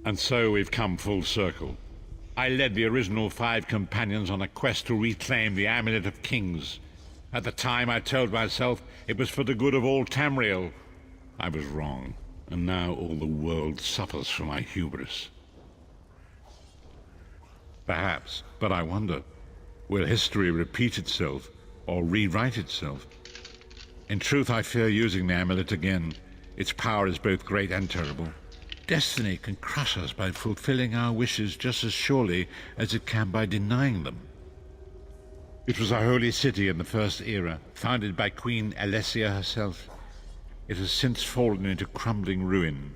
And so we've come full circle. I led the original 5 companions on a quest to reclaim the Amulet of Kings. At the time, I told myself it was for the good of all Tamriel. I was wrong, and now all the world suffers from my hubris. Perhaps, but I wonder, will history repeat itself, or rewrite itself? In truth, I fear using the amulet again. Its power is both great and terrible. Destiny can crush us by fulfilling our wishes just as surely as it can by denying them. It was a holy city in the First Era, founded by Queen Alessia herself. It has since fallen into crumbling ruin.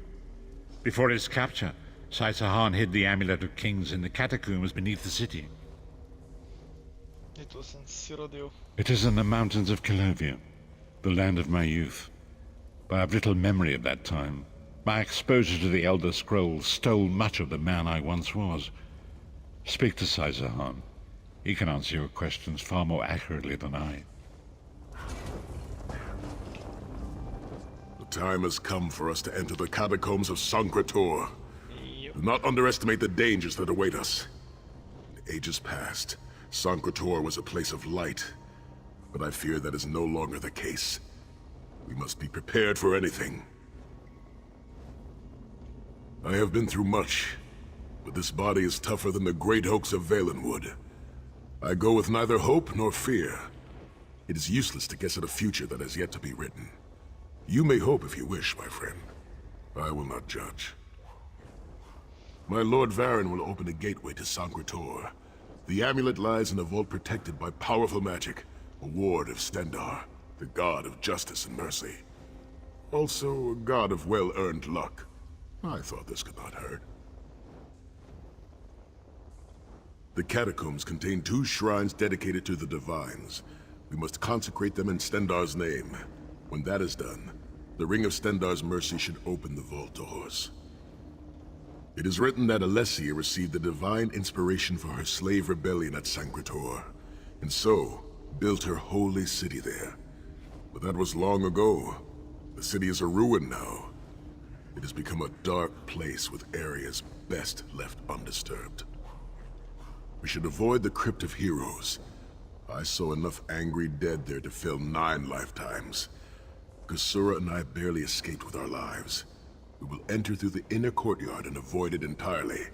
Before its capture, Saitahan hid the Amulet of Kings in the catacombs beneath the city. It is in the mountains of Calovia, the land of my youth. But I have little memory of that time. My exposure to the Elder Scrolls stole much of the man I once was. Speak to Saitahan. He can answer your questions far more accurately than I. The time has come for us to enter the catacombs of Sancre-Tor. Do not underestimate the dangers that await us. In ages past, Sancre-Tor was a place of light, but I fear that is no longer the case. We must be prepared for anything. I have been through much, but this body is tougher than the great oaks of Valenwood. I go with neither hope nor fear. It is useless to guess at a future that has yet to be written. You may hope if you wish, my friend. I will not judge. My Lord Varen will open a gateway to Sancre-Tor. The amulet lies in a vault protected by powerful magic, a ward of Stendarr, the god of justice and mercy. Also, a god of well-earned luck. I thought this could not hurt. The catacombs contain 2 shrines dedicated to the Divines. We must consecrate them in Stendarr's name. When that is done, the Ring of Stendarr's mercy should open the vault doors. It is written that Alessia received the divine inspiration for her slave rebellion at Sancre-Tor, and so built her holy city there. But that was long ago. The city is a ruin now. It has become a dark place with areas best left undisturbed. We should avoid the Crypt of Heroes. I saw enough angry dead there to fill 9 lifetimes. Kusura and I barely escaped with our lives. We will enter through the inner courtyard and avoid it entirely.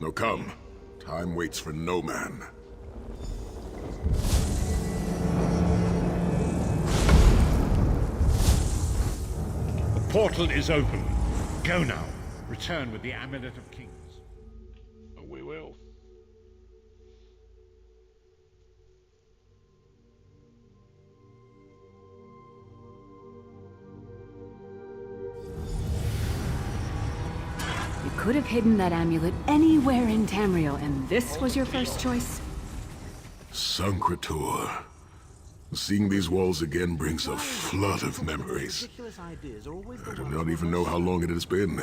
Now come. Time waits for no man. The portal is open. Go now. Return with the Amulet of Kings. We will. You could have hidden that amulet anywhere in Tamriel, and this was your first choice? Sancre-Tor. Seeing these walls again brings a flood of memories. I do not even know how long it has been.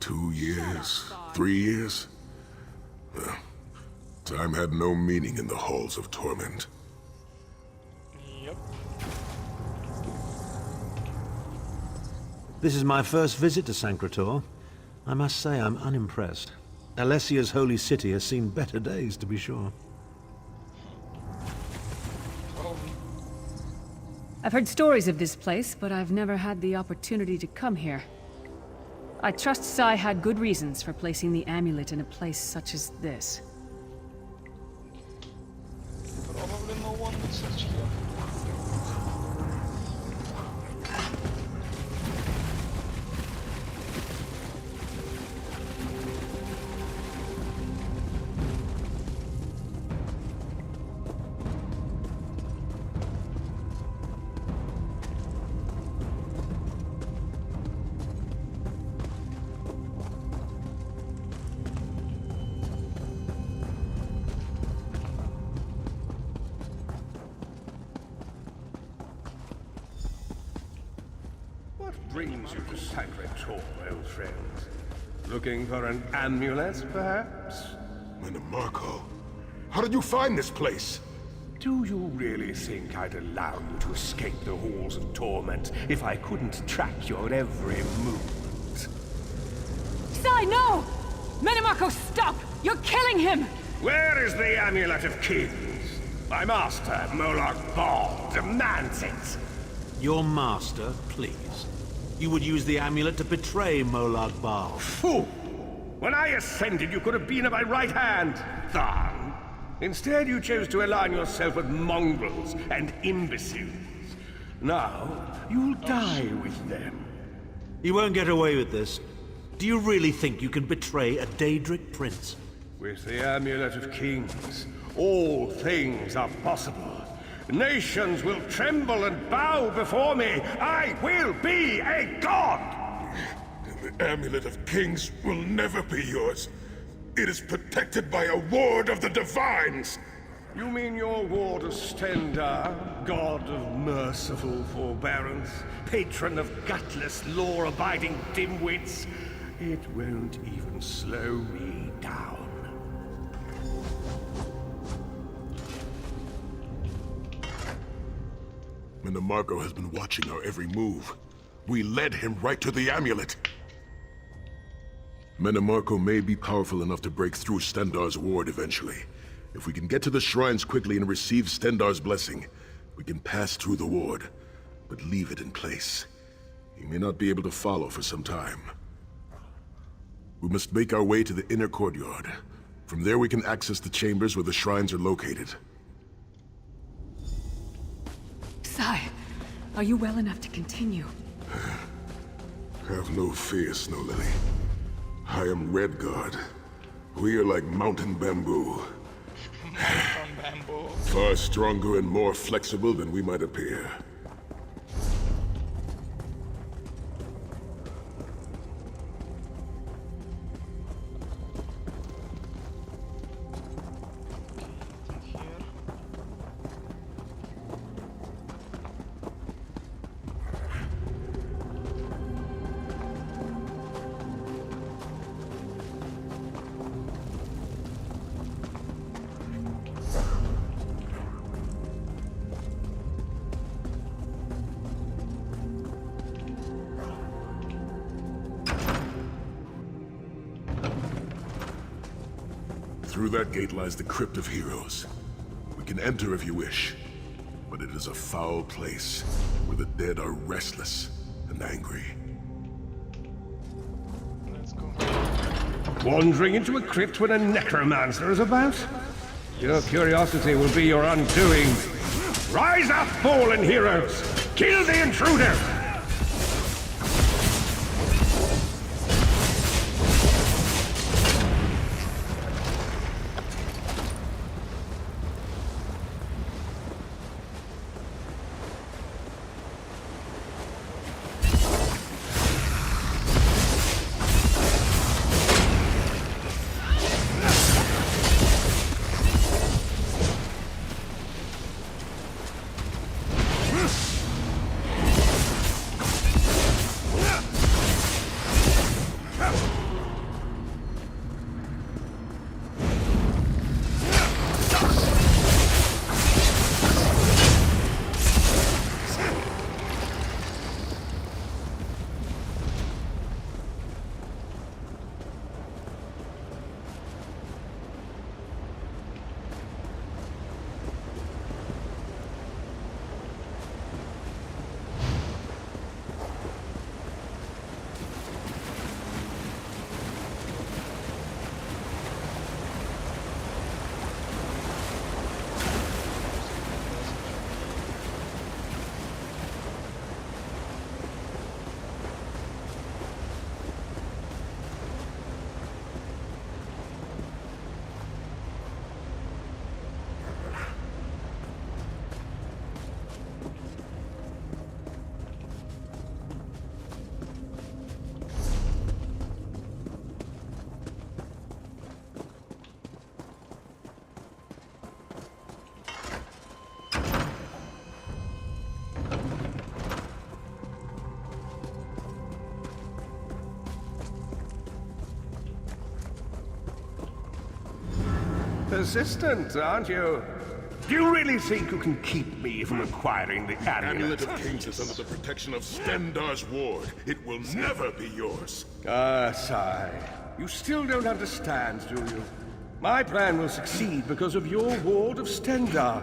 2 years? 3 years? Time had no meaning in the halls of torment. Yep. This is my first visit to Sancre-Tor. I must say I'm unimpressed. Alessia's holy city has seen better days, to be sure. I've heard stories of this place, but I've never had the opportunity to come here. I trust Sai had good reasons for placing the amulet in a place such as this. Probably no one would search here. brings you to Sacred-Tor, old friend? Looking for an amulet, perhaps? Marco, how did you find this place? Do you really think I'd allow you to escape the halls of torment if I couldn't track your every movement? Sai, no! Menimarco, stop! You're killing him! Where is the Amulet of Kings? My master, Molag Bal, demands it. Your master, please. You would use the amulet to betray Molag Bal. Fool! When I ascended, you could have been at my right hand, Tharn. Instead, you chose to align yourself with mongrels and imbeciles. Now, you'll die with them. You won't get away with this. Do you really think you can betray a Daedric prince? With the Amulet of Kings, all things are possible. Nations will tremble and bow before me. I will be a god! The Amulet of Kings will never be yours. It is protected by a ward of the Divines! You mean your ward of Stendar, god of merciful forbearance, patron of gutless, law-abiding dimwits? It won't even slow me down. Menimarco has been watching our every move. We led him right to the amulet. Menimarco may be powerful enough to break through Stendar's ward eventually. If we can get to the shrines quickly and receive Stendar's blessing, we can pass through the ward, but leave it in place. He may not be able to follow for some time. We must make our way to the inner courtyard. From there we can access the chambers where the shrines are located. Sai, are you well enough to continue? Have no fear, Snow Lily. I am Redguard. We are like mountain bamboo. From bamboo. Far stronger and more flexible than we might appear. Here. Through that gate lies the Crypt of Heroes. We can enter if you wish, but it is a foul place where the dead are restless and angry. Let's go. Wandering into a crypt when a necromancer is about? Your curiosity will be your undoing. Rise up, fallen heroes! Kill the intruder! persistent, aren't you? Do you really think you can keep me from acquiring the Amulet amulet? of Kings is under the protection of Stendar's ward. It will never be yours. Ah, Sai. You still don't understand, do you? My plan will succeed because of your ward of Stendar.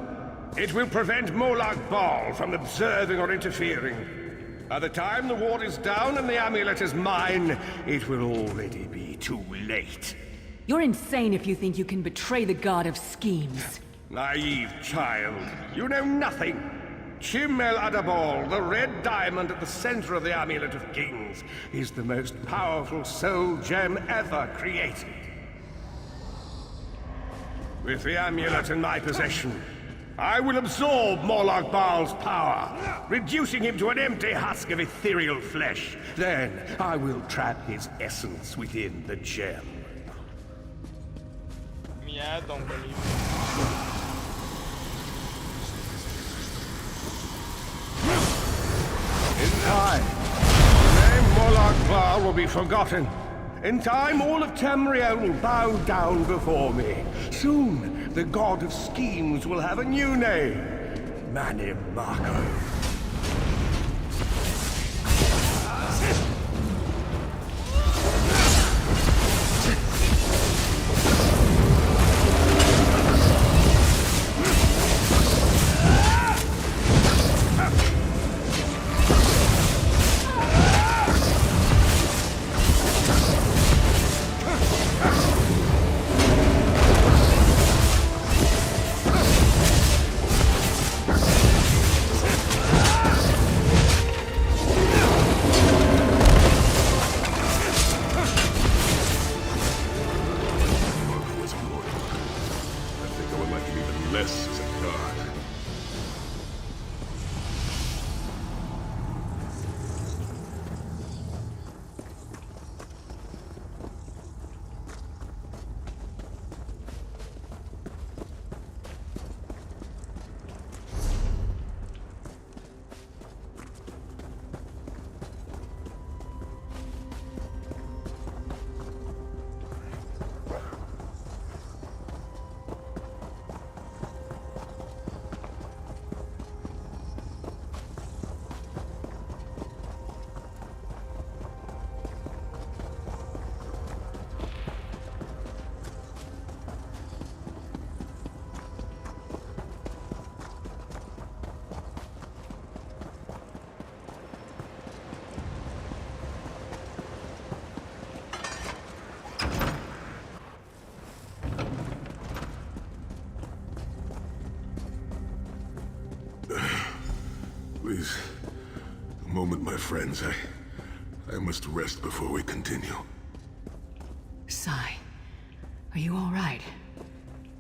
It will prevent Molag Bal from observing or interfering. By the time the ward is down and the amulet is mine, it will already be too late. You're insane if you think you can betray the god of schemes. Naive child, you know nothing. Chim El Adabal, the red diamond at the center of the Amulet of Kings, is the most powerful soul gem ever created. With the amulet in my possession, I will absorb Molag Bal's power, reducing him to an empty husk of ethereal flesh. Then I will trap his essence within the gem. Yeah, I don't believe it. In time, the name Molag Bal will be forgotten. In time, all of Tamriel will bow down before me. Soon, the god of schemes will have a new name. Manimako. Manimako is immortal. I think I would like him even less as a god. Please, a moment, my friends. I must rest before we continue. Sai, are you all right?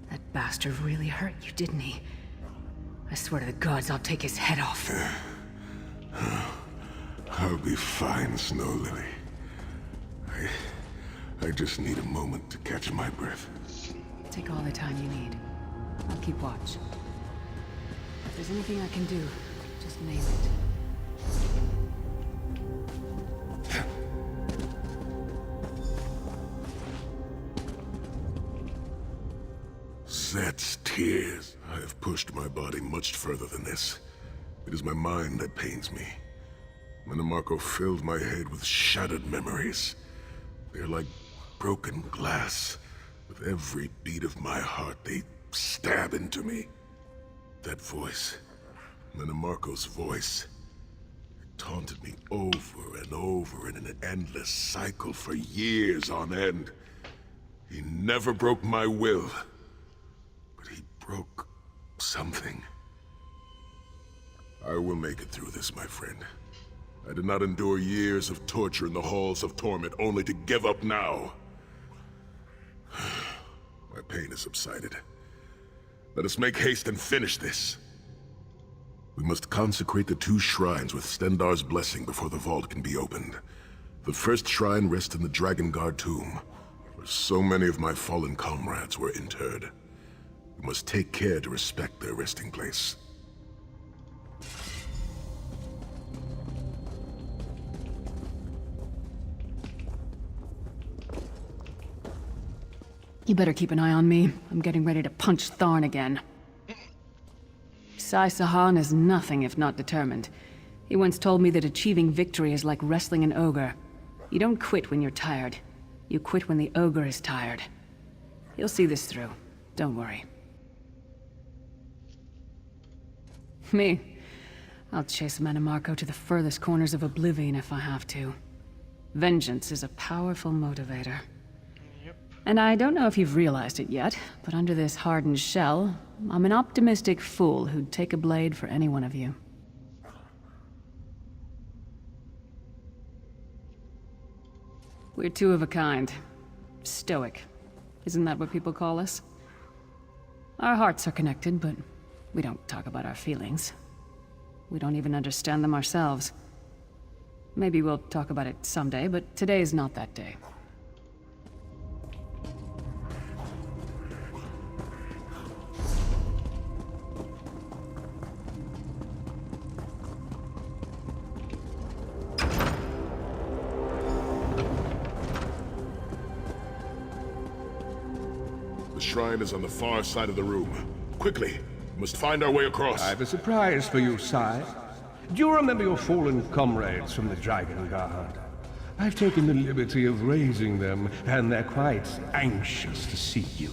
That bastard really hurt you, didn't he? I swear to the gods I'll take his head off. I'll be fine, Snow Lily. I just need a moment to catch my breath. Take all the time you need. I'll keep watch. If there's anything I can do, just name it. Set's tears. I have pushed my body much further than this. It is my mind that pains me. Manimako filled my head with shattered memories. They're like broken glass. With every beat of my heart, they stab into me. That voice, Manimako's voice, it taunted me over and over in an endless cycle for years on end. He never broke my will, but he broke something. I will make it through this, my friend. I did not endure years of torture in the halls of torment only to give up now. My pain has subsided. Let us make haste and finish this. We must consecrate the 2 shrines with Stendar's blessing before the vault can be opened. The first shrine rests in the Dragon Guard tomb, where so many of my fallen comrades were interred. We must take care to respect their resting place. You better keep an eye on me. I'm getting ready to punch Tharn again. Sai Sahan is nothing if not determined. He once told me that achieving victory is like wrestling an ogre. You don't quit when you're tired. You quit when the ogre is tired. You'll see this through. Don't worry. Me? I'll chase Manamarco to the furthest corners of oblivion if I have to. Vengeance is a powerful motivator. And I don't know if you've realized it yet, but under this hardened shell, I'm an optimistic fool who'd take a blade for any one of you. We're two of a kind. Stoic. Isn't that what people call us? Our hearts are connected, but we don't talk about our feelings. We don't even understand them ourselves. Maybe we'll talk about it someday, but today is not that day. The shrine is on the far side of the room. Quickly, we must find our way across. I have a surprise for you, Sai. Do you remember your fallen comrades from the Dragon Guard? I've taken the liberty of raising them, and they're quite anxious to see you.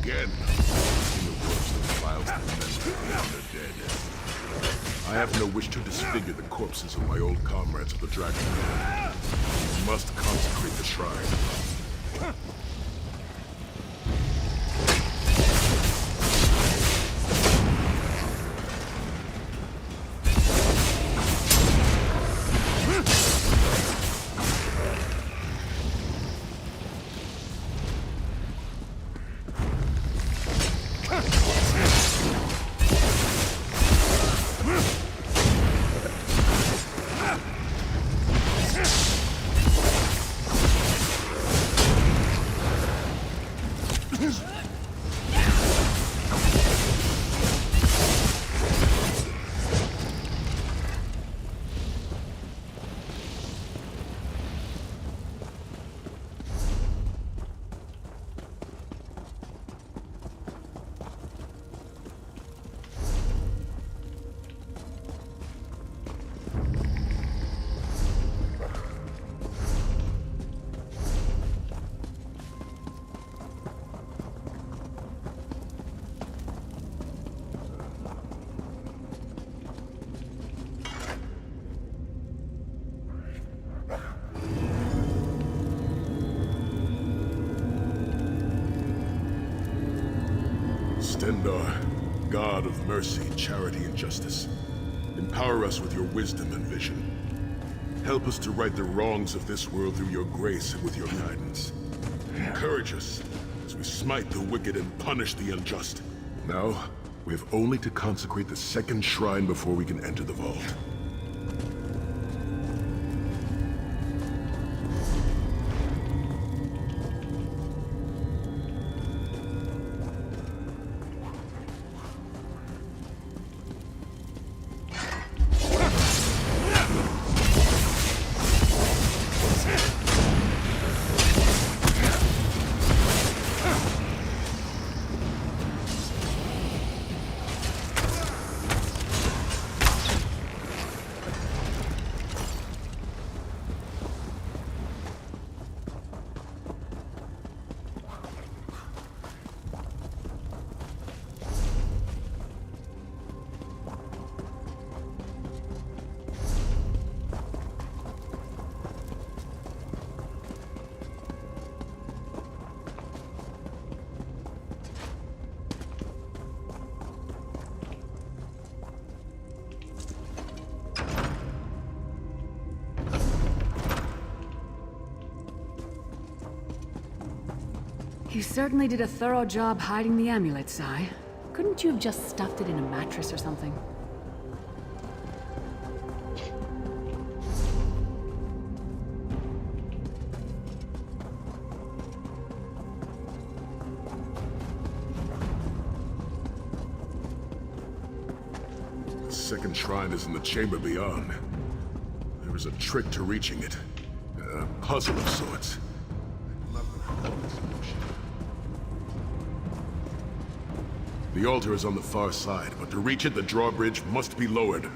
Again, the corpse that files the men they're dead. I have no wish to disfigure the corpses of my old comrades of the Dragon Guard. We must consecrate the shrine. Stendar, God of mercy, charity, and justice, empower us with your wisdom and vision. Help us to right the wrongs of this world through your grace and with your guidance. Encourage us as we smite the wicked and punish the unjust. Now, we have only to consecrate the second shrine before we can enter the vault. You certainly did a thorough job hiding the amulet, Sai. Couldn't you have just stuffed it in a mattress or something? The second shrine is in the chamber beyond. There is a trick to reaching it. A puzzle of sorts. The altar is on the far side, but to reach it, the drawbridge must be lowered.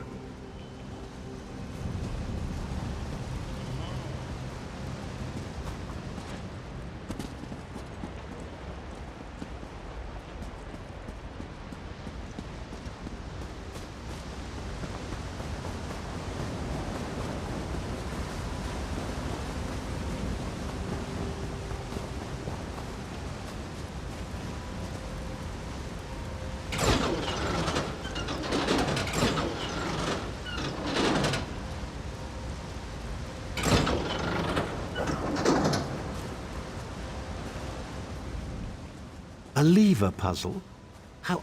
A lever puzzle? How...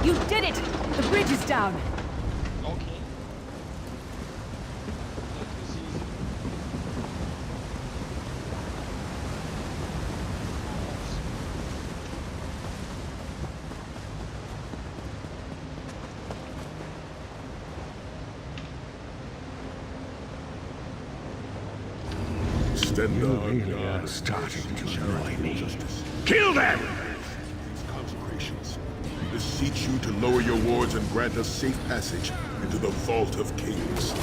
You did it! The bridge is down! Okay. That was easy. Stendar starting to annoy me. justice. Kill them! These consecrations. We beseech you to lower your wards and grant us safe passage into the Vault of Kings.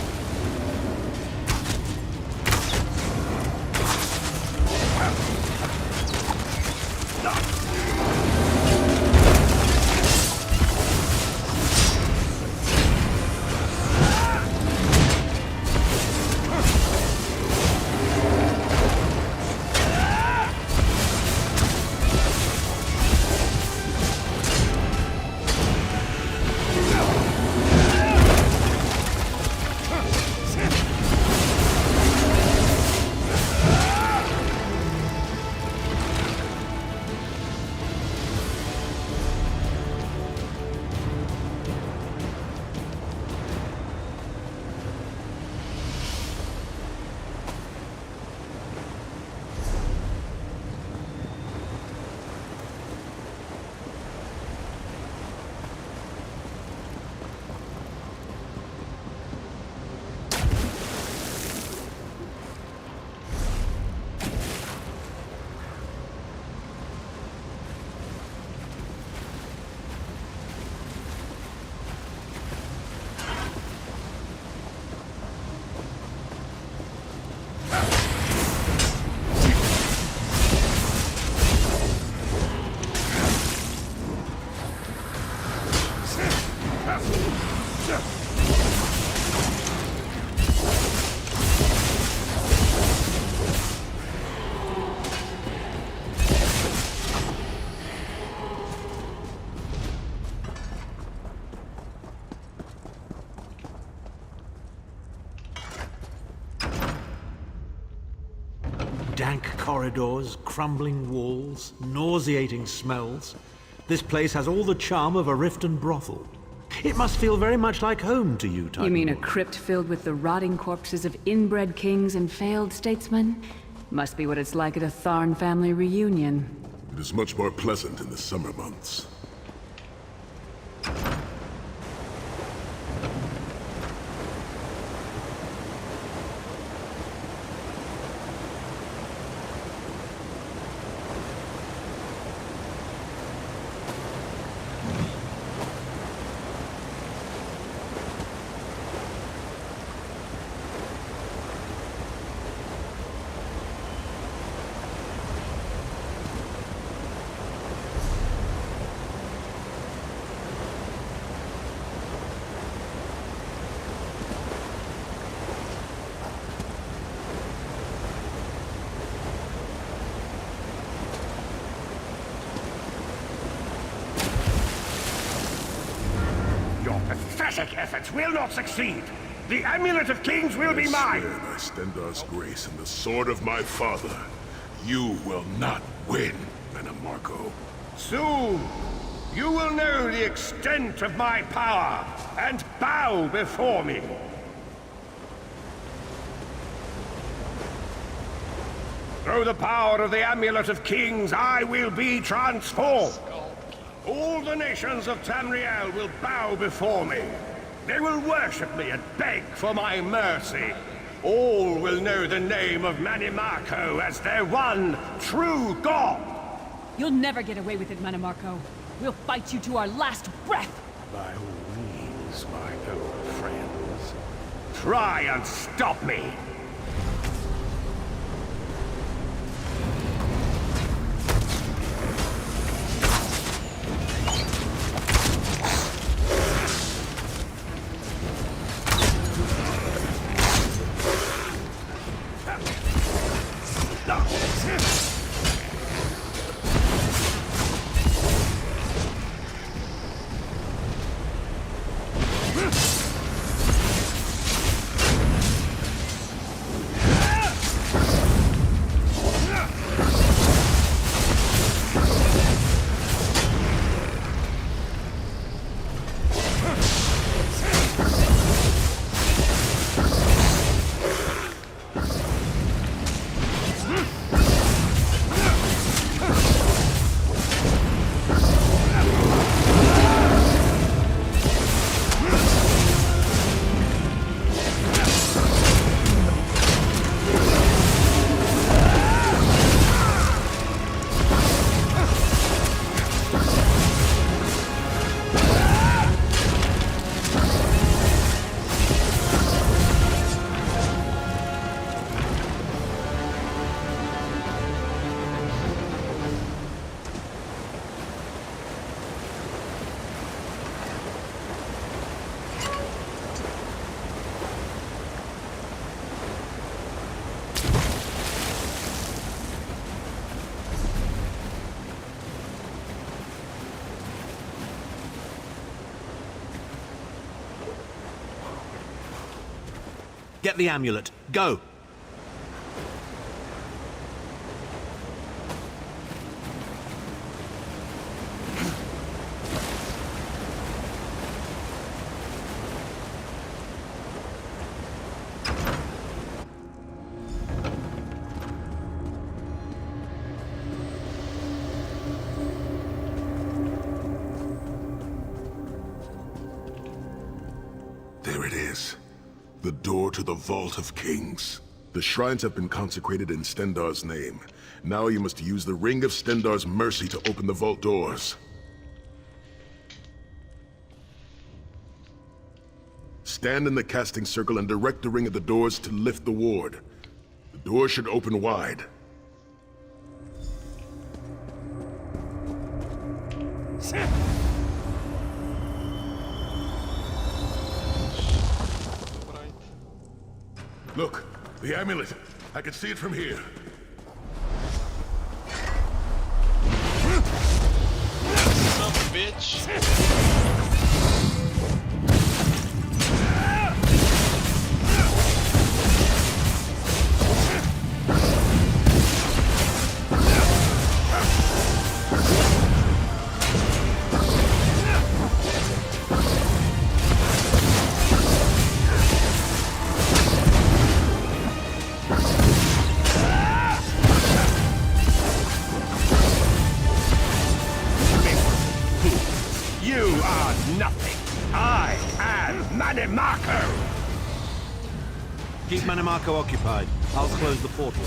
Dank corridors, crumbling walls, nauseating smells. This place has all the charm of a Riften brothel. It must feel very much like home to you, Titanborn. You mean a crypt filled with the rotting corpses of inbred kings and failed statesmen? Must be what it's like at a Tharn family reunion. It is much more pleasant in the summer months. Your pathetic efforts will not succeed. The Amulet of Kings will be I mine. swear by Stendar's grace and the sword of my father, you will not win, Venom Marco. Soon, you will know the extent of my power and bow before me. Through the power of the Amulet of Kings, I will be transformed. All the nations of Tamriel will bow before me. They will worship me and beg for my mercy. All will know the name of Manimarco as their one true god. You'll never get away with it, Manimarco. We'll fight you to our last breath. By all means, my old friends. Try and stop me. Get the amulet. Go! There it is. The door to the Vault of Kings. The shrines have been consecrated in Stendarr's name. Now you must use the Ring of Stendarr's mercy to open the vault doors. Stand in the casting circle and direct the ring at the doors to lift the ward. The door should open wide. Look, the amulet. I can see it from here. Son of a bitch. You are nothing. I am Manimarco. Keep Manimarco occupied. I'll close the portal.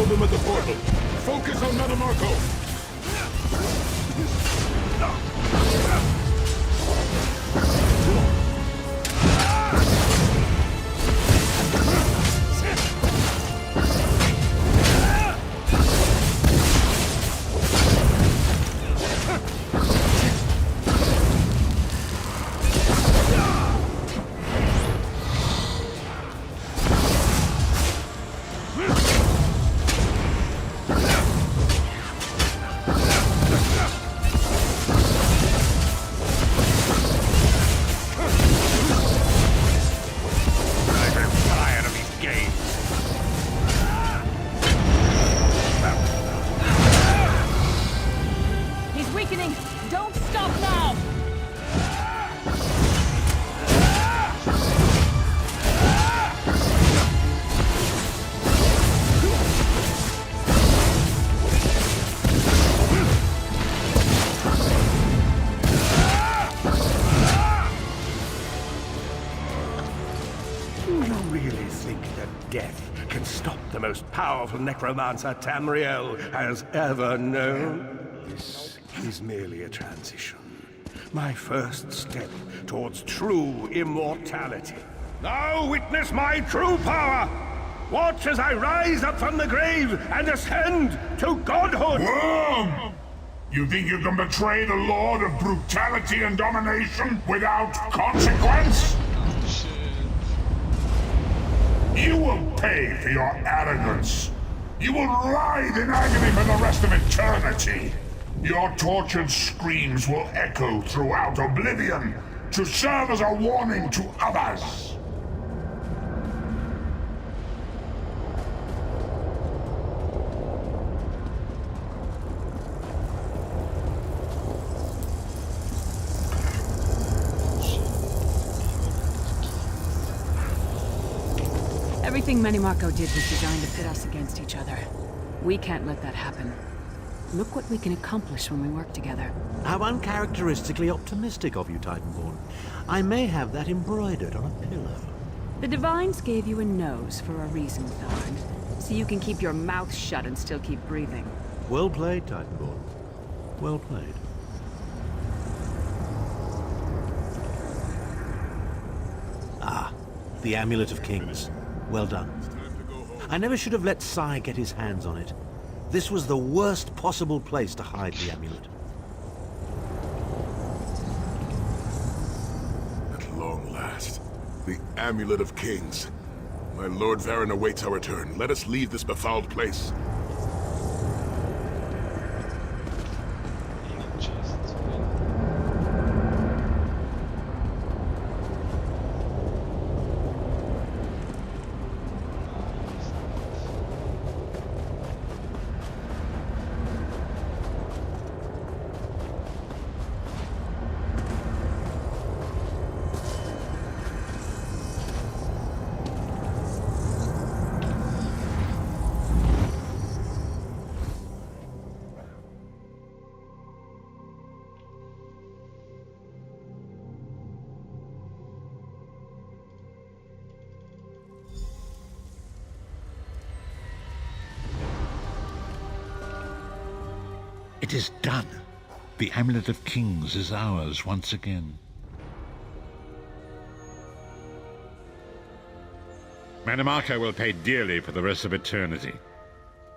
them at the portal. Focus on Metamarco. The most powerful necromancer Tamriel has ever known. This is merely a transition. My first step towards true immortality. Now witness my true power! Watch as I rise up from the grave and ascend to godhood! Worm! You think you can betray the Lord of Brutality and Domination without consequence? You will pay for your arrogance. You will writhe in agony for the rest of eternity. Your tortured screams will echo throughout oblivion to serve as a warning to others. Everything Menimarco did was designed to pit us against each other. We can't let that happen. Look what we can accomplish when we work together. How uncharacteristically optimistic of you, Titanborn. I may have that embroidered on a pillow. The Divines gave you a nose for a reason, Tharn. So you can keep your mouth shut and still keep breathing. Well played, Titanborn. Well played. Ah, the Amulet of Kings. Well done. I never should have let Sai get his hands on it. This was the worst possible place to hide the amulet. At long last, the Amulet of Kings. My Lord Varen awaits our return. Let us leave this befouled place. It is done. The Amulet of Kings is ours once again. Menimarco will pay dearly for the rest of eternity.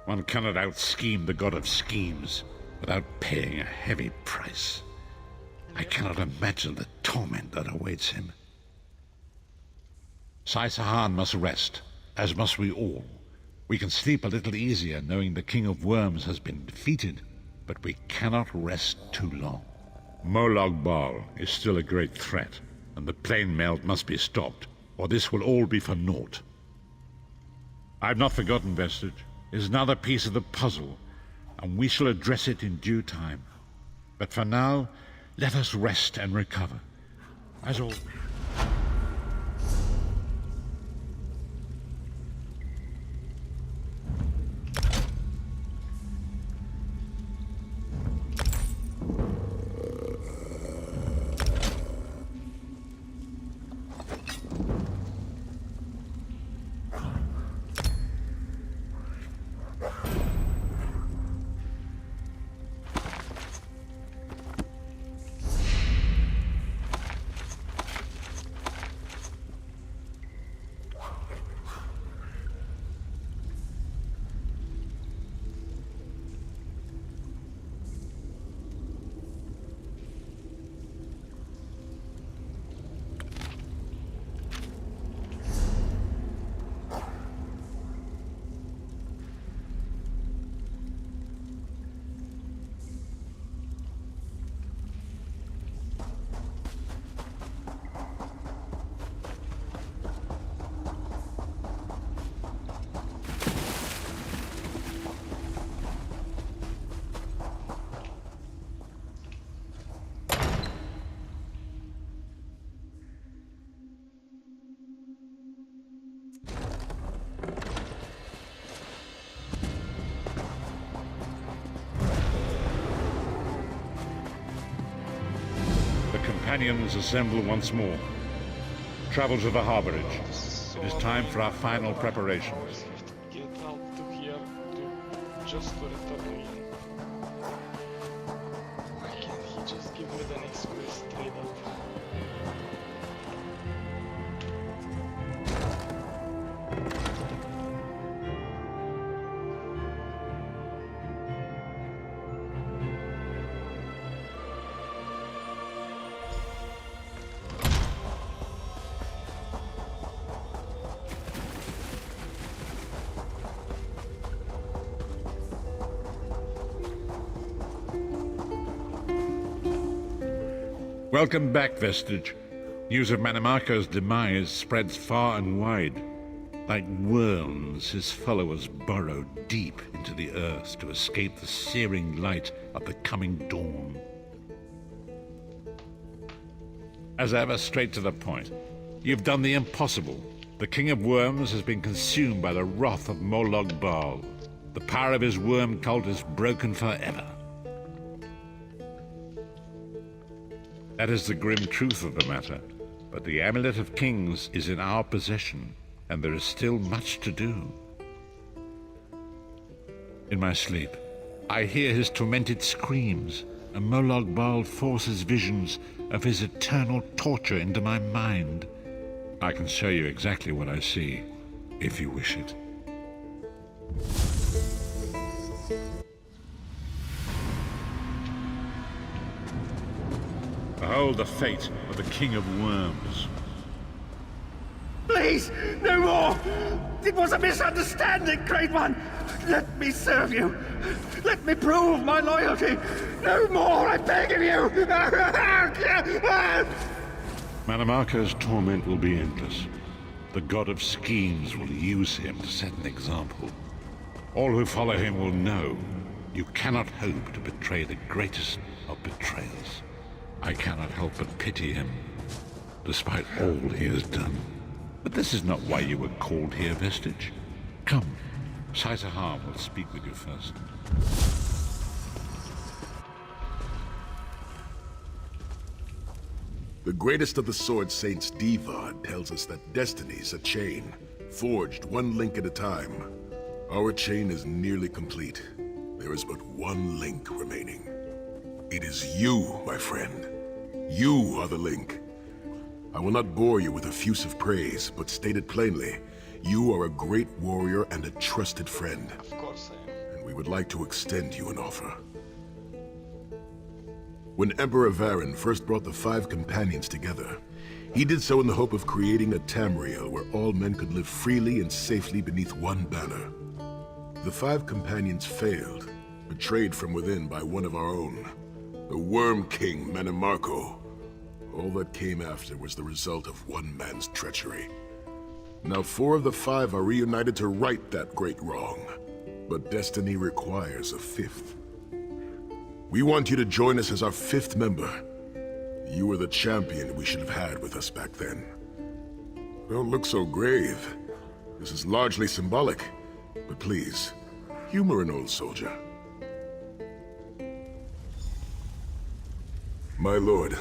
One cannot out-scheme the god of schemes without paying a heavy price. I cannot imagine the torment that awaits him. Sai Sahan must rest, as must we all. We can sleep a little easier knowing the King of Worms has been defeated, but we cannot rest too long. Molag Bal is still a great threat, and the plane melt must be stopped, or this will all be for naught. I've not forgotten Vestige. It is another piece of the puzzle, and we shall address it in due time. But for now, let us rest and recover. As all... companions assemble once more. Travel to the harborage. So It is time for our annoying. final 4 preparations. hours have to get out to here to just to return again. Why can't he just give me the next quest straight up? Welcome back, Vestige. News of Manimarco's demise spreads far and wide. Like worms, his followers burrow deep into the earth to escape the searing light of the coming dawn. As ever, straight to the point. You've done the impossible. The King of Worms has been consumed by the wrath of Molog Baal. The power of his worm cult is broken forever. That is the grim truth of the matter. But the Amulet of Kings is in our possession, and there is still much to do. In my sleep, I hear his tormented screams, and Molog Baal forces visions of his eternal torture into my mind. I can show you exactly what I see, if you wish it. Behold the fate of the King of Worms. Please, no more! It was a misunderstanding, Great One! Let me serve you! Let me prove my loyalty! No more, I beg of you! Manimarco's torment will be endless. The god of schemes will use him to set an example. All who follow him will know you cannot hope to betray the greatest of betrayals. I cannot help but pity him, despite all he has done. But this is not why you were called here, Vestige. Come, Saitahan will speak with you first. The greatest of the Sword Saints, Divad, tells us that destiny's a chain, forged one link at a time. Our chain is nearly complete. There is but one link remaining. It is you, my friend. You are the link. I will not bore you with effusive praise, but state it plainly. You are a great warrior and a trusted friend, Of course I am. and we would like to extend you an offer. When Emperor Varen first brought the 5 companions together, he did so in the hope of creating a Tamriel where all men could live freely and safely beneath one banner. The 5 companions failed, betrayed from within by one of our own, the Worm King Manimarco. All that came after was the result of one man's treachery. Now 4 of the 5 are reunited to right that great wrong, but destiny requires a 5th. We want you to join us as our 5th member. You were the champion we should have had with us back then. Don't look so grave. This is largely symbolic, but please, humor an old soldier. My lord,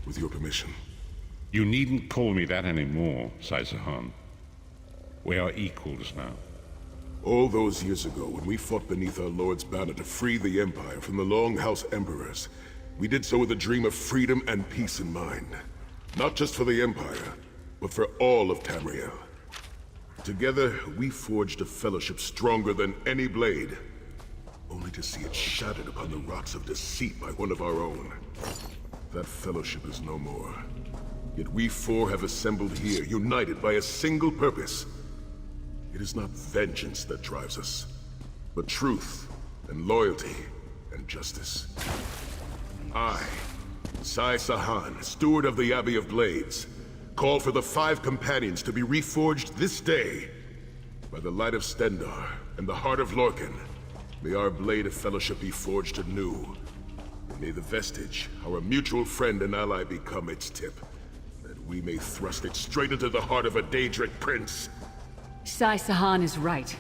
with your permission. You needn't call me that anymore, Saitahan. We are equals now. All those years ago, when we fought beneath our Lord's banner to free the Empire from the Longhouse Emperors, we did so with a dream of freedom and peace in mind. Not just for the Empire, but for all of Tamriel. Together, we forged a fellowship stronger than any blade, only to see it shattered upon the rocks of deceit by one of our own. That fellowship is no more. Yet we 4 have assembled here, united by a single purpose. It is not vengeance that drives us, but truth and loyalty and justice. I, Saitahan, steward of the Abbey of Blades, call for the 5 companions to be reforged this day. By the light of Stendarr and the heart of Lorkhan, may our blade of fellowship be forged anew. And may the Vestige, our mutual friend and ally, become its tip, that we may thrust it straight into the heart of a Daedric prince. Saitahan is right.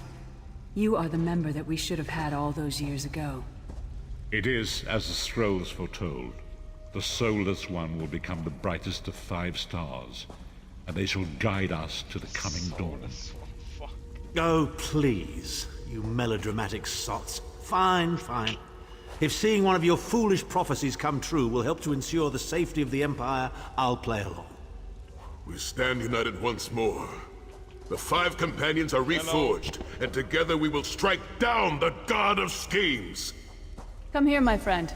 You are the member that we should have had all those years ago. It is as the scrolls foretold. the soulless one will become the brightest of 5 stars, and they shall guide us to the coming dawn. Fuck. Oh, please, you melodramatic sots. Fine, fine. If seeing one of your foolish prophecies come true will help to ensure the safety of the Empire, I'll play along. We stand united once more. The 5 companions are reforged, and together we will strike down the God of Schemes! Come here, my friend.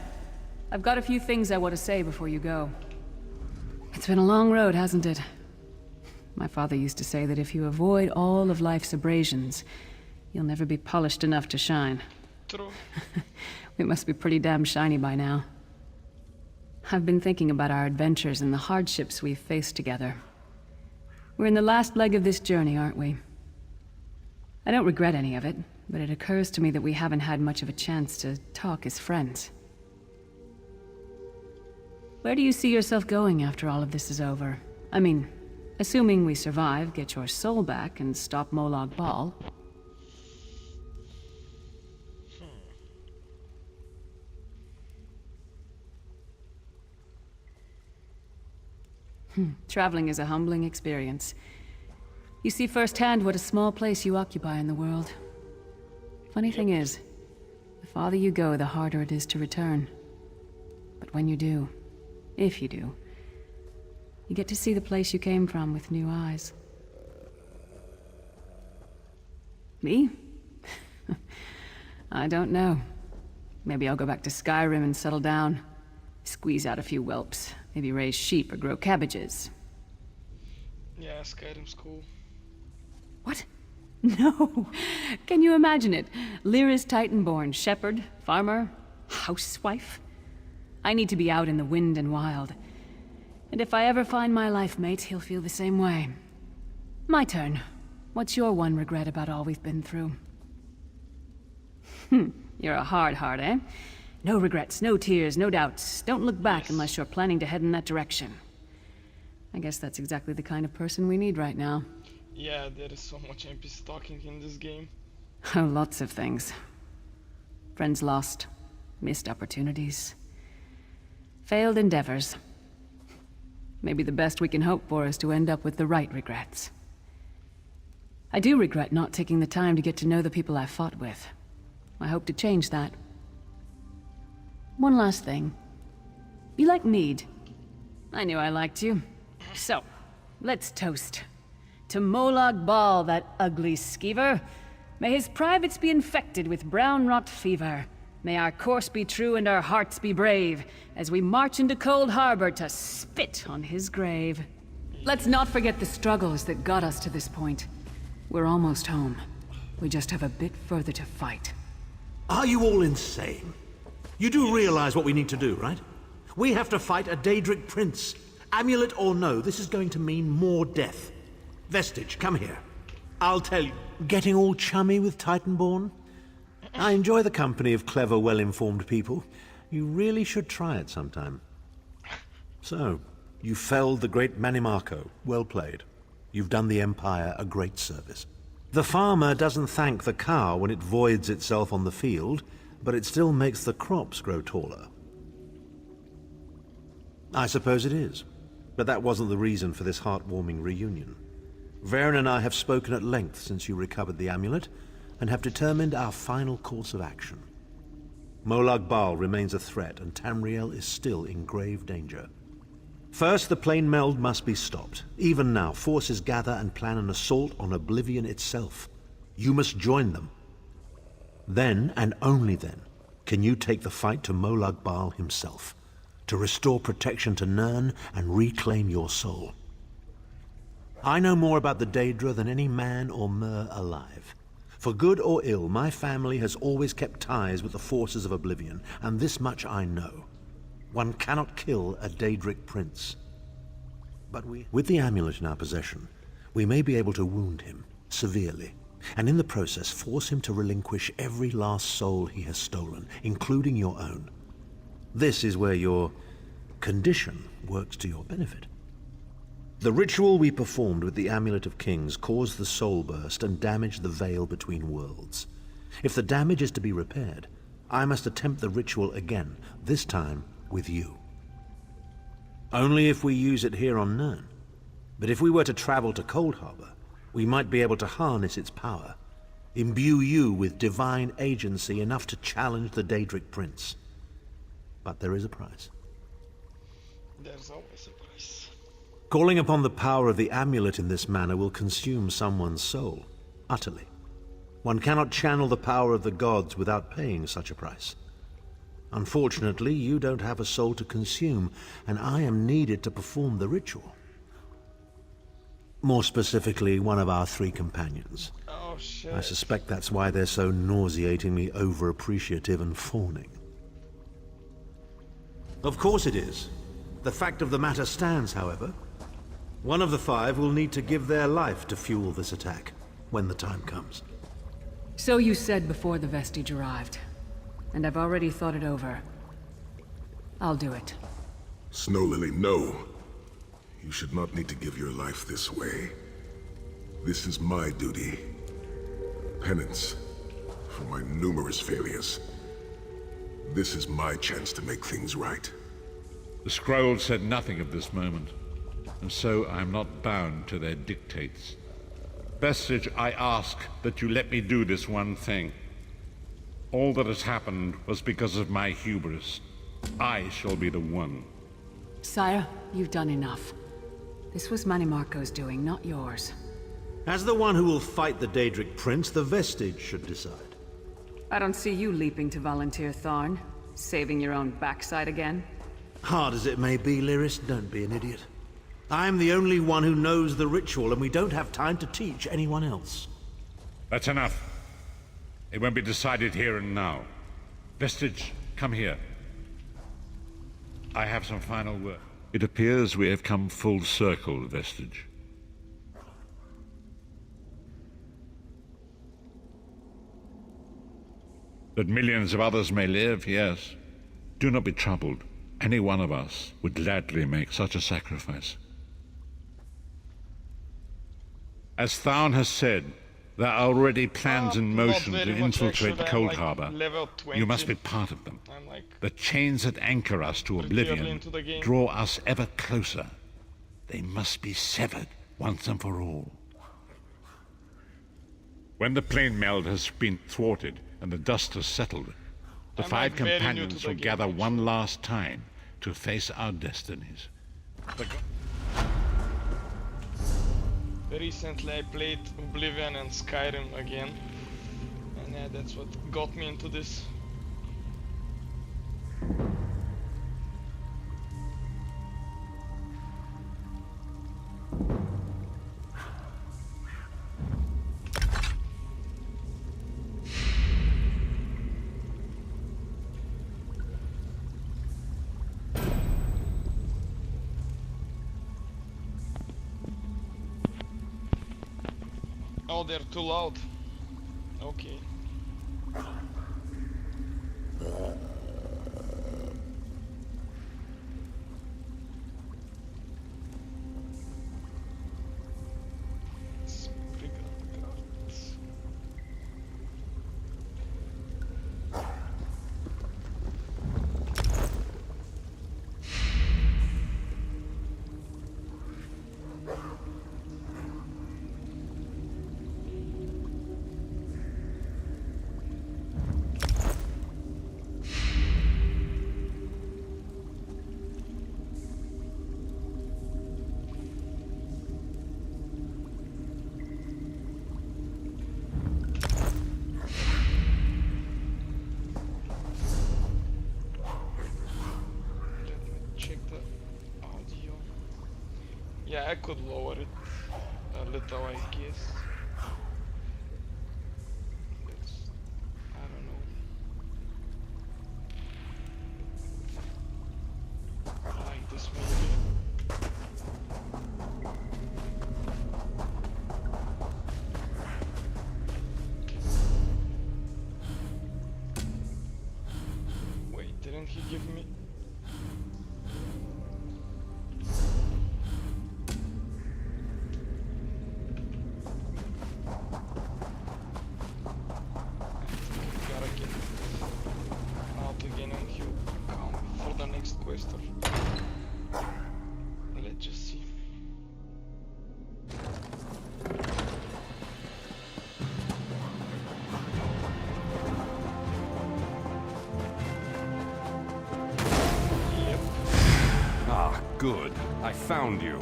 I've got a few things I want to say before you go. It's been a long road, hasn't it? My father used to say that if you avoid all of life's abrasions, you'll never be polished enough to shine. True. We must be pretty damn shiny by now. I've been thinking about our adventures and the hardships we've faced together. We're in the last leg of this journey, aren't we? I don't regret any of it, but it occurs to me that we haven't had much of a chance to talk as friends. Where do you see yourself going after all of this is over? I mean, assuming we survive, get your soul back, and stop Molag Bal. Traveling is a humbling experience. You see firsthand what a small place you occupy in the world. Funny thing is, the farther you go, the harder it is to return. But when you do, if you do, you get to see the place you came from with new eyes. Me? I don't know. Maybe I'll go back to Skyrim and settle down. Squeeze out a few whelps. Maybe raise sheep or grow cabbages. Yeah, Skyrim's cool. What? No! Can you imagine it? Lyra's Titanborn, shepherd, farmer, housewife? I need to be out in the wind and wild. And if I ever find my life mate, he'll feel the same way. My turn. What's your one regret about all we've been through? You're a hard heart, eh? No regrets, no tears, no doubts. Don't look back unless you're planning to head in that direction. I guess that's exactly the kind of person we need right now. Yeah, there is so much NPC talking in this game. Oh, lots of things. Friends lost, missed opportunities, failed endeavors. Maybe the best we can hope for is to end up with the right regrets. I do regret not taking the time to get to know the people I fought with. I hope to change that. One last thing. You like mead? I knew I liked you. So, let's toast. To Molag Bal, that ugly skeever. May his privates be infected with brown rot fever. May our course be true and our hearts be brave, as we march into Cold Harbor to spit on his grave. Let's not forget the struggles that got us to this point. We're almost home. We just have a bit further to fight. Are you all insane? You do realize what we need to do, right? We have to fight a Daedric prince. Amulet or no, this is going to mean more death. Vestige, come here. I'll tell you. Getting all chummy with Titanborn? I enjoy the company of clever, well-informed people. You really should try it sometime. So, you felled the great Manimarco. Well played. You've done the Empire a great service. The farmer doesn't thank the cow when it voids itself on the field, but it still makes the crops grow taller. I suppose it is, but that wasn't the reason for this heartwarming reunion. Varen and I have spoken at length since you recovered the amulet, and have determined our final course of action. Molag Bal remains a threat, and Tamriel is still in grave danger. First, the plane meld must be stopped. Even now, forces gather and plan an assault on Oblivion itself. You must join them. Then, and only then, can you take the fight to Molag Bal himself, to restore protection to Nirn and reclaim your soul. I know more about the Daedra than any man or mer alive. For good or ill, my family has always kept ties with the forces of Oblivion, and this much I know. One cannot kill a Daedric prince. But with the amulet in our possession, we may be able to wound him severely, and in the process force him to relinquish every last soul he has stolen, including your own. This is where your condition works to your benefit. The ritual we performed with the Amulet of Kings caused the soul burst and damaged the veil between worlds. If the damage is to be repaired, I must attempt the ritual again, this time with you. Only if we use it here on Nirn. But if we were to travel to Cold Harbor, we might be able to harness its power, imbue you with divine agency enough to challenge the Daedric Prince. But there is a price. There's always a price. Calling upon the power of the amulet in this manner will consume someone's soul, utterly. One cannot channel the power of the gods without paying such a price. Unfortunately, you don't have a soul to consume, and I am needed to perform the ritual. More specifically, one of our 3 companions. Oh shit. I suspect that's why they're so nauseatingly over-appreciative and fawning. Of course it is. The fact of the matter stands, however. One of the 5 will need to give their life to fuel this attack, when the time comes. So you said before the vestige arrived. And I've already thought it over. I'll do it. Snow Lily, no. You should not need to give your life this way. This is my duty. Penance for my numerous failures. This is my chance to make things right. The scroll said nothing of this moment, and so I am not bound to their dictates. Vestige, I ask that you let me do this one thing. All that has happened was because of my hubris. I shall be the one. Sire, you've done enough. This was Manimarco's doing, not yours. As the one who will fight the Daedric Prince, the Vestige should decide. I don't see you leaping to volunteer, Tharn. Saving your own backside again. Hard as it may be, Lyris, don't be an idiot. I'm the only one who knows the ritual, and we don't have time to teach anyone else. That's enough. It won't be decided here and now. Vestige, come here. I have some final work. It appears we have come full circle, Vestige. That millions of others may live, yes. Do not be troubled. Any one of us would gladly make such a sacrifice. As Tharn has said, there are already plans in motion to infiltrate Cold Harbor. You must be part of them. The chains that anchor us to oblivion draw us ever closer. They must be severed once and for all. When the plane meld has been thwarted and the dust has settled, the 5 companions will gather one last time to face our destinies. Recently I played Oblivion and Skyrim again, and yeah, that's what got me into this. Oh, they're too loud. Okay. Yeah, I could lower it a little, I guess. I don't know. Like this maybe. Wait, didn't he give me? Good. I found you.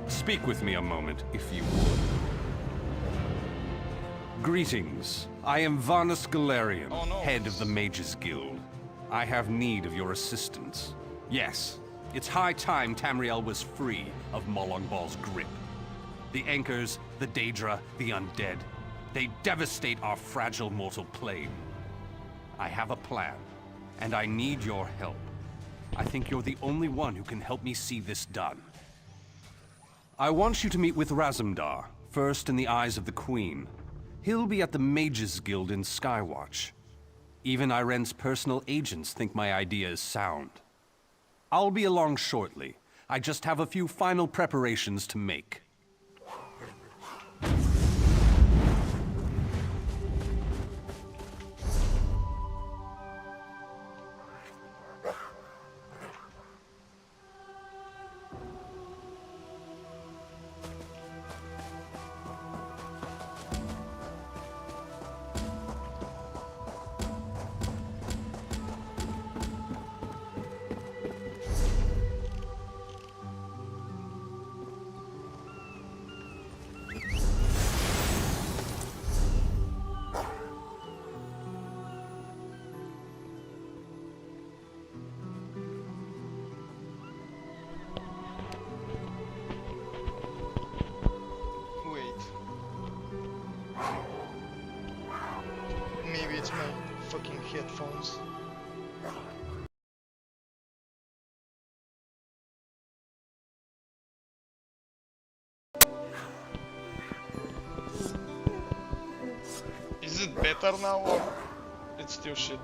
Speak with me a moment, if you would. Greetings. I am Varnus Galarian, Oh, no. head of the Mages Guild. I have need of your assistance. Yes, it's high time Tamriel was free of Molongbal's grip. The Anchors, the Daedra, the Undead, they devastate our fragile mortal plane. I have a plan, and I need your help. I think you're the only one who can help me see this done. I want you to meet with Razumdar, first in the eyes of the Queen. He'll be at the Mages Guild in Skywatch. Even Iren's personal agents think my idea is sound. I'll be along shortly. I just have a few final preparations to make. Wait. Maybe it's my fucking headphones. Is it better now or it's still shit?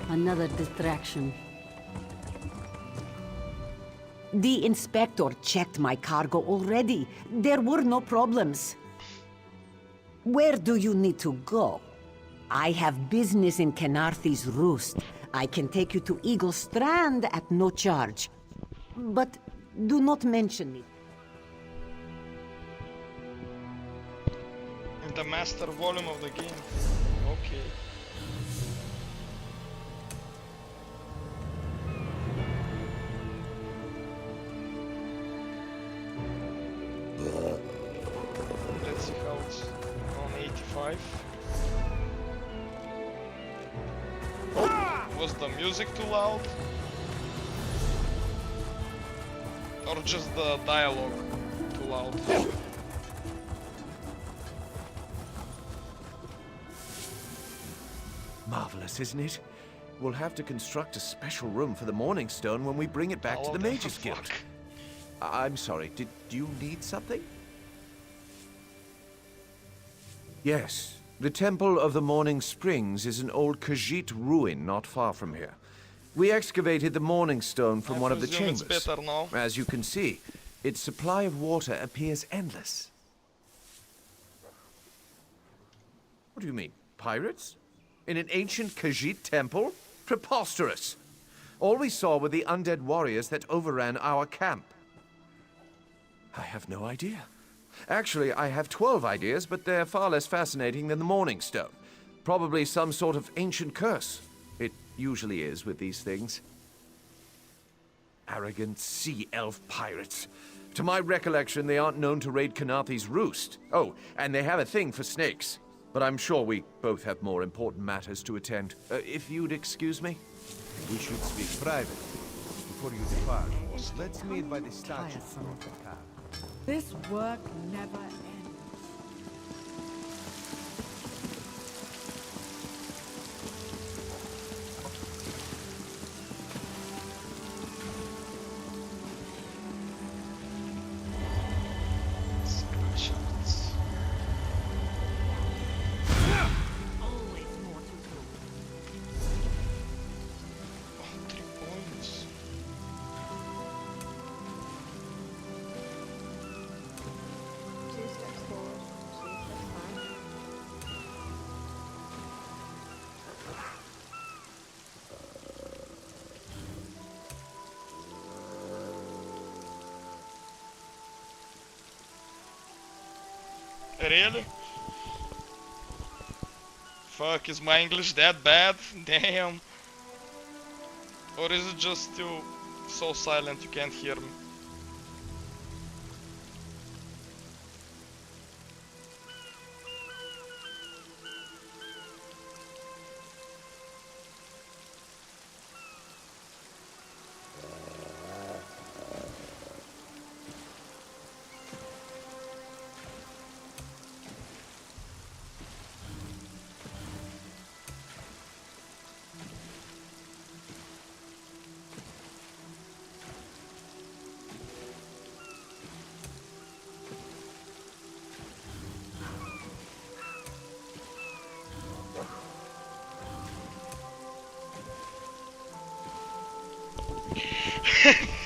Another distraction. The inspector checked my cargo already. There were no problems. Where do you need to go? I have business in Kenarthi's Roost. I can take you to Eagle Strand at no charge. But do not mention it. In the master volume of the game. Okay. Let's see how it's on 85. Was the music too loud? Or just the dialogue too loud? Marvelous, isn't it? We'll have to construct a special room for the Morning Stone when we bring it back to Oh, the the Mages Guild. fuck. I'm sorry, did you need something? Yes. The Temple of the Morning Springs is an old Khajiit ruin not far from here. We excavated the Morning Stone from I one of the presume it's chambers. better now. As you can see, its supply of water appears endless. What do you mean, pirates? In an ancient Khajiit temple? Preposterous! All we saw were the undead warriors that overran our camp. I have no idea. Actually, I have 12 ideas, but they're far less fascinating than the Morning Stone. Probably some sort of ancient curse. It usually is with these things. Arrogant sea elf pirates. To my recollection, they aren't known to raid Kenarthi's Roost. Oh, and they have a thing for snakes. But I'm sure we both have more important matters to attend. If you'd excuse me? We should speak privately before you depart. Let's meet by the statue. This work never ends. Screenshots. Always more to do. Oh, 3 points. Two steps Really? Fuck, is my English that bad? Damn. Or is it just still so silent you can't hear me?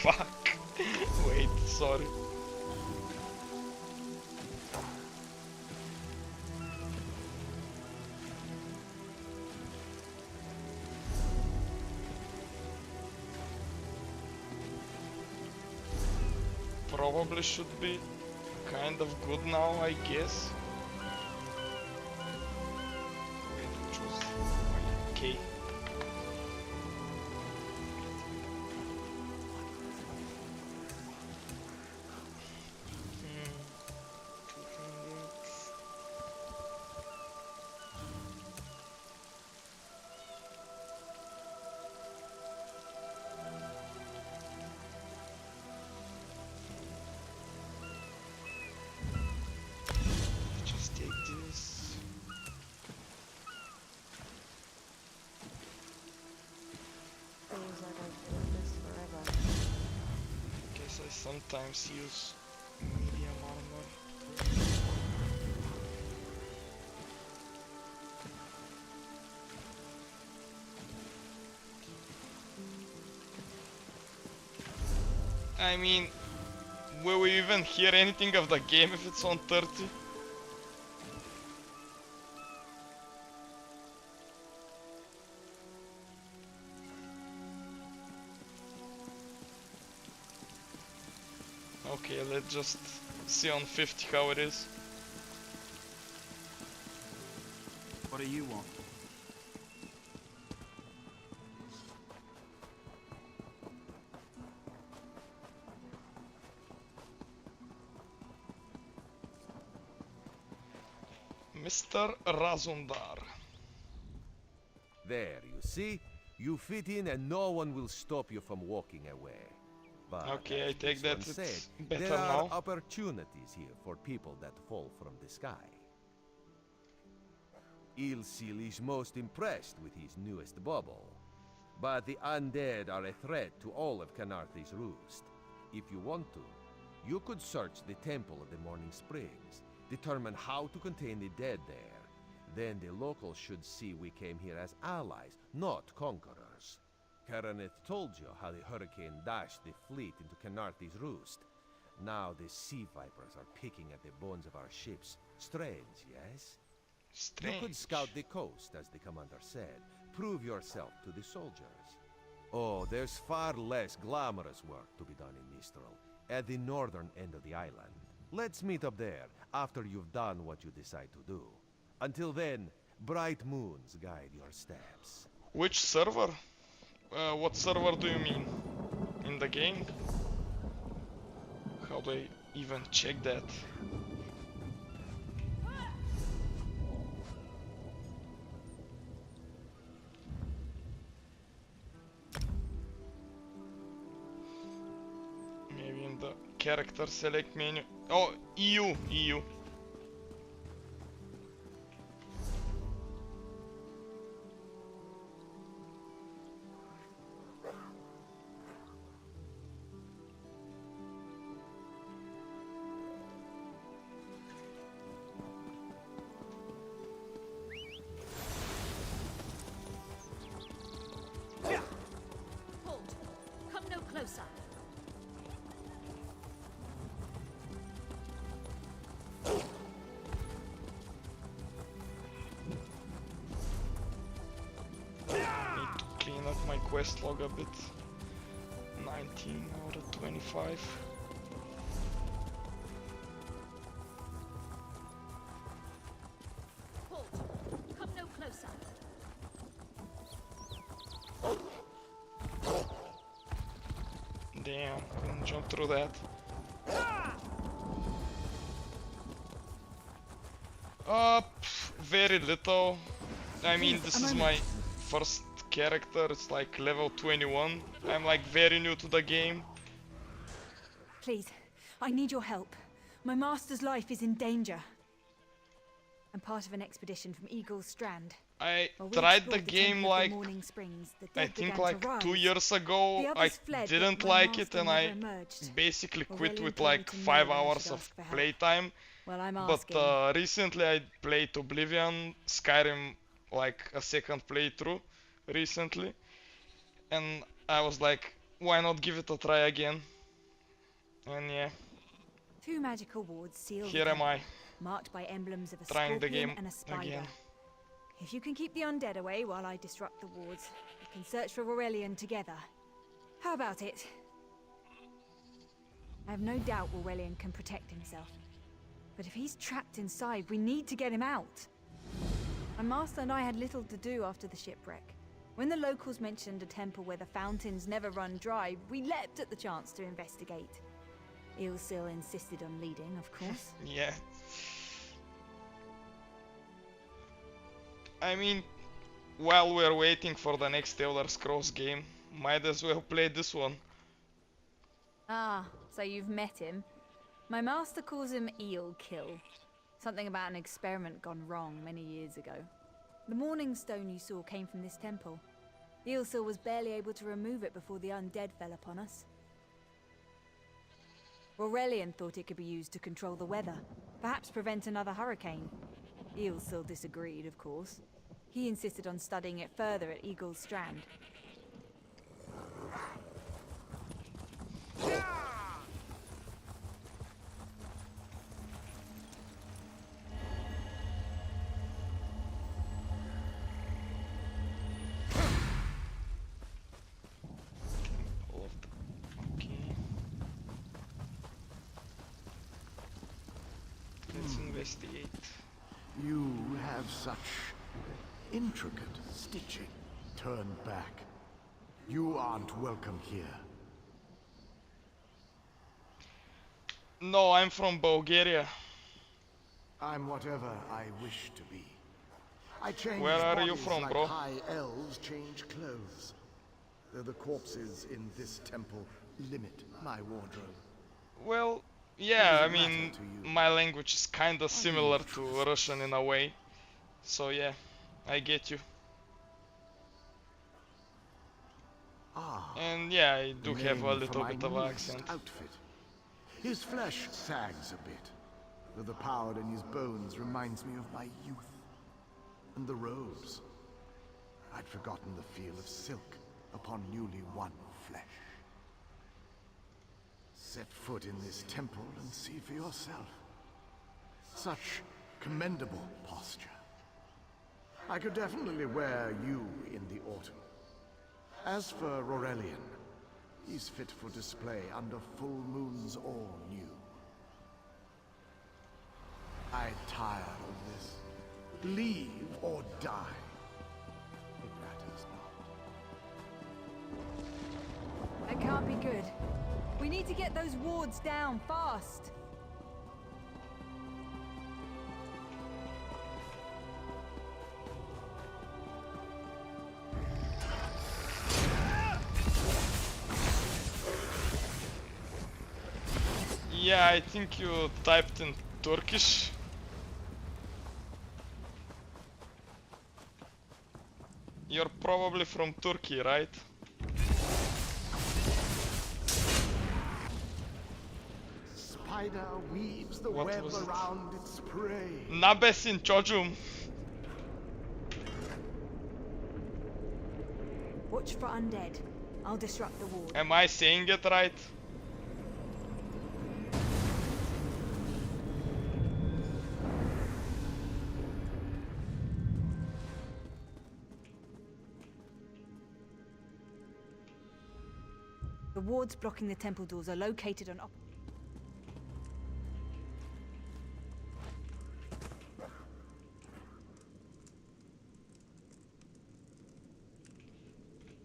Fuck. Wait, sorry. Probably should be kind of good now, I guess. Wait, choose. Okay. Just take this. Seems like I've doing this forever. Guess I sometimes use medium armor. I mean, will we even hear anything of the game if it's on 30? Okay, let's just see on 50 how it is. What do you want? Mr. Razundar. There, you see? You fit in and no one will stop you from walking away. But Okay, I as take this that one it's said, better there are now. opportunities here for people that fall from the sky. Ilsil is most impressed with his newest bubble. But the undead are a threat to all of Canarthi's roost. If you want to, you could search the Temple of the Morning Springs, determine how to contain the dead there. Then the locals should see we came here as allies, not conquerors. Karaneth told you how the hurricane dashed the fleet into Canarthi's roost. Now the sea vipers are picking at the bones of our ships. Strange, yes? Strange. You could scout the coast, as the commander said. Prove yourself to the soldiers. Oh, there's far less glamorous work to be done in Mistral, at the northern end of the island. Let's meet up there, after you've done what you decide to do. Until then, bright moons guide your steps. Which server? What server do you mean? In the game? How do I even check that? Maybe in the character select menu. Oh, EU. Hold. Come no closer. Need to clean up my quest log a bit. 19 out of 25. jump through that. Very little. I mean, this is my first character. It's like level 21. I'm like very new to the game. Please, I need your help. My master's life is in danger. I'm part of an expedition from Eagle's Strand. I While we tried the explored game temple of the like Morning Springs, the I dead think began like to rise. 2 years ago. The I others fled, but didn't my like it master and never I emerged. basically quit Aurelian with told me like to know 5 when I hours should of ask for help. playtime. Well, I'm But asking. recently I played Oblivion, Skyrim, like a second playthrough recently, and I was like, why not give it a try again? And yeah, 2 magical wards sealed here the am I, temple, marked by emblems of a trying the scorpion game and a spider. again. If you can keep the undead away while I disrupt the wards, we can search for Aurelian together. How about it? I have no doubt Aurelian can protect himself. But if he's trapped inside, we need to get him out. My master and I had little to do after the shipwreck. When the locals mentioned a temple where the fountains never run dry, we leapt at the chance to investigate. Ilsil insisted on leading, of course. Yeah. I mean, while we're waiting for the next Elder Scrolls game, might as well play this one. Ah, so you've met him. My master calls him Eelkill. Something about an experiment gone wrong many years ago. The morning stone you saw came from this temple. Eelsil was barely able to remove it before the undead fell upon us. Aurelian thought it could be used to control the weather, perhaps prevent another hurricane. Eelsil disagreed, of course. He insisted on studying it further at Eagle's Strand. Okay. Let's investigate. You have such intricate stitching. Turn back. You aren't welcome here. No, I'm from Bulgaria. I'm whatever I wish to be. I change Where are you bodies from, like bro? high elves change clothes. Though the corpses in this temple limit my wardrobe. Well, yeah, I Does it matter mean, to you? my language is kinda similar to Russian in a way. So yeah, I get you. And yeah, I do have a Name for little my bit of newest accent. outfit. His flesh sags a bit, though the power in his bones reminds me of my youth. And the robes. I'd forgotten the feel of silk upon newly won flesh. Set foot in this temple and see for yourself. Such commendable posture. I could definitely wear you in the autumn. As for Aurelian, he's fit for display under full moons all new. I tire of this. Leave or die. It matters not. That can't be good. We need to get those wards down fast. Yeah, I think you typed in Turkish. You're probably from Turkey, right? Spider weaves the What web was it? around its prey. Nabesin çocuğum. Watch for undead. I'll disrupt the ward. Am I saying it right? The wards blocking the temple doors are located on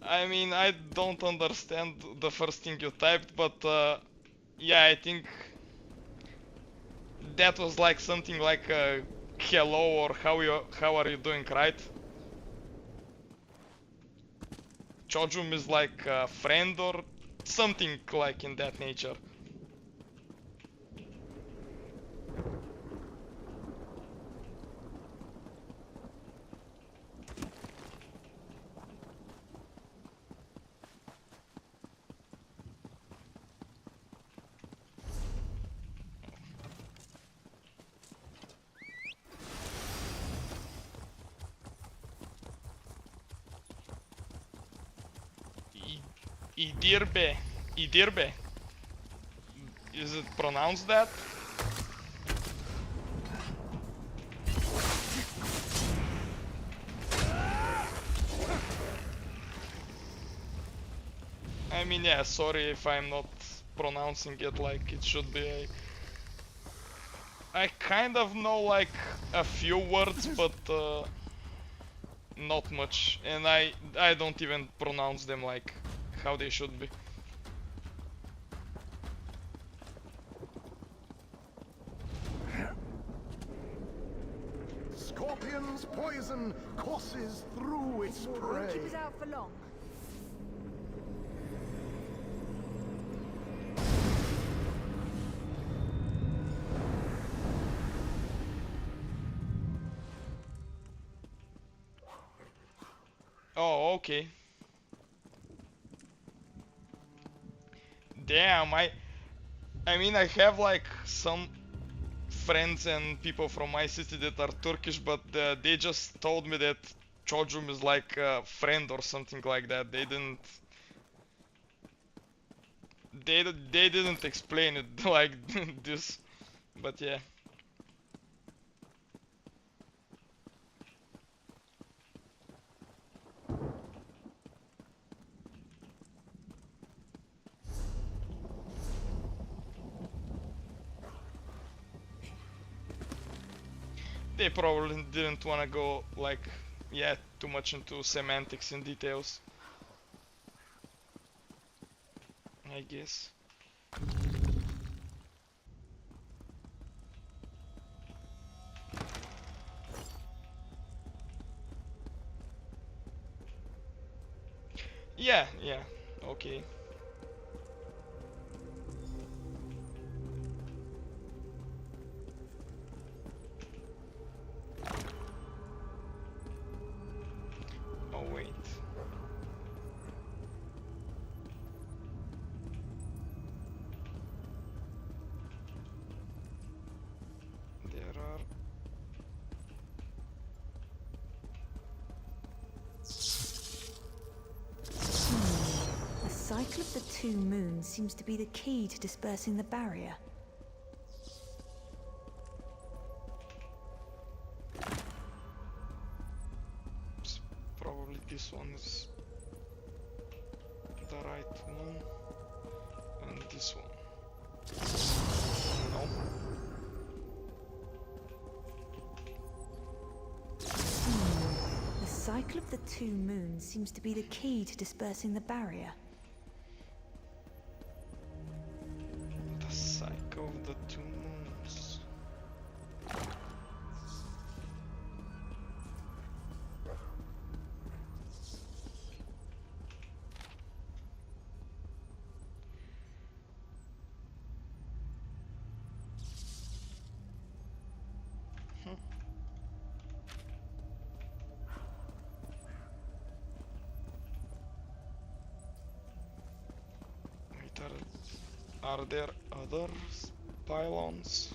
I mean, I don't understand the first thing you typed, but yeah, I think that was like something like hello or how are you doing, right? Chojum is like a friend or something like in that nature. Idirbe. Idirbe. Is it pronounced that? I mean, yeah, sorry if I'm not pronouncing it like it should be. I kind of know like a few words, but not much, and I don't even pronounce them like how they should be. Scorpion's poison courses through its prey. Won't keep us out for long. Oh, okay. Damn, I mean I have like some friends and people from my city that are Turkish, but they just told me that Chojum is like a friend or something like that. They didn't explain it like this, but yeah. They probably didn't want to go like, yeah, too much into semantics and details, I guess. Yeah, yeah, okay. Oh wait. There are... The cycle of the two moons seems to be the key to dispersing the barrier. Probably this one is the right one, and this one. No. The cycle of the two moons seems to be the key to dispersing the barrier. The cycle of the two moons. Wait, are there other pylons?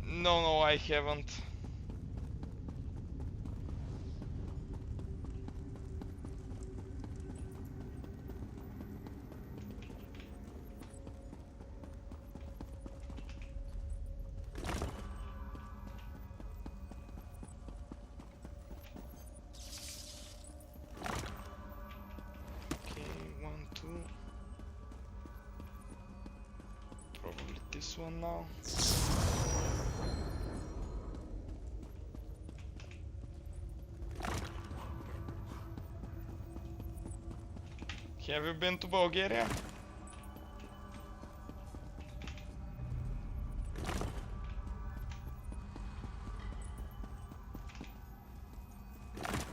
No, I haven't. Probably this one now. Have you been to Bulgaria?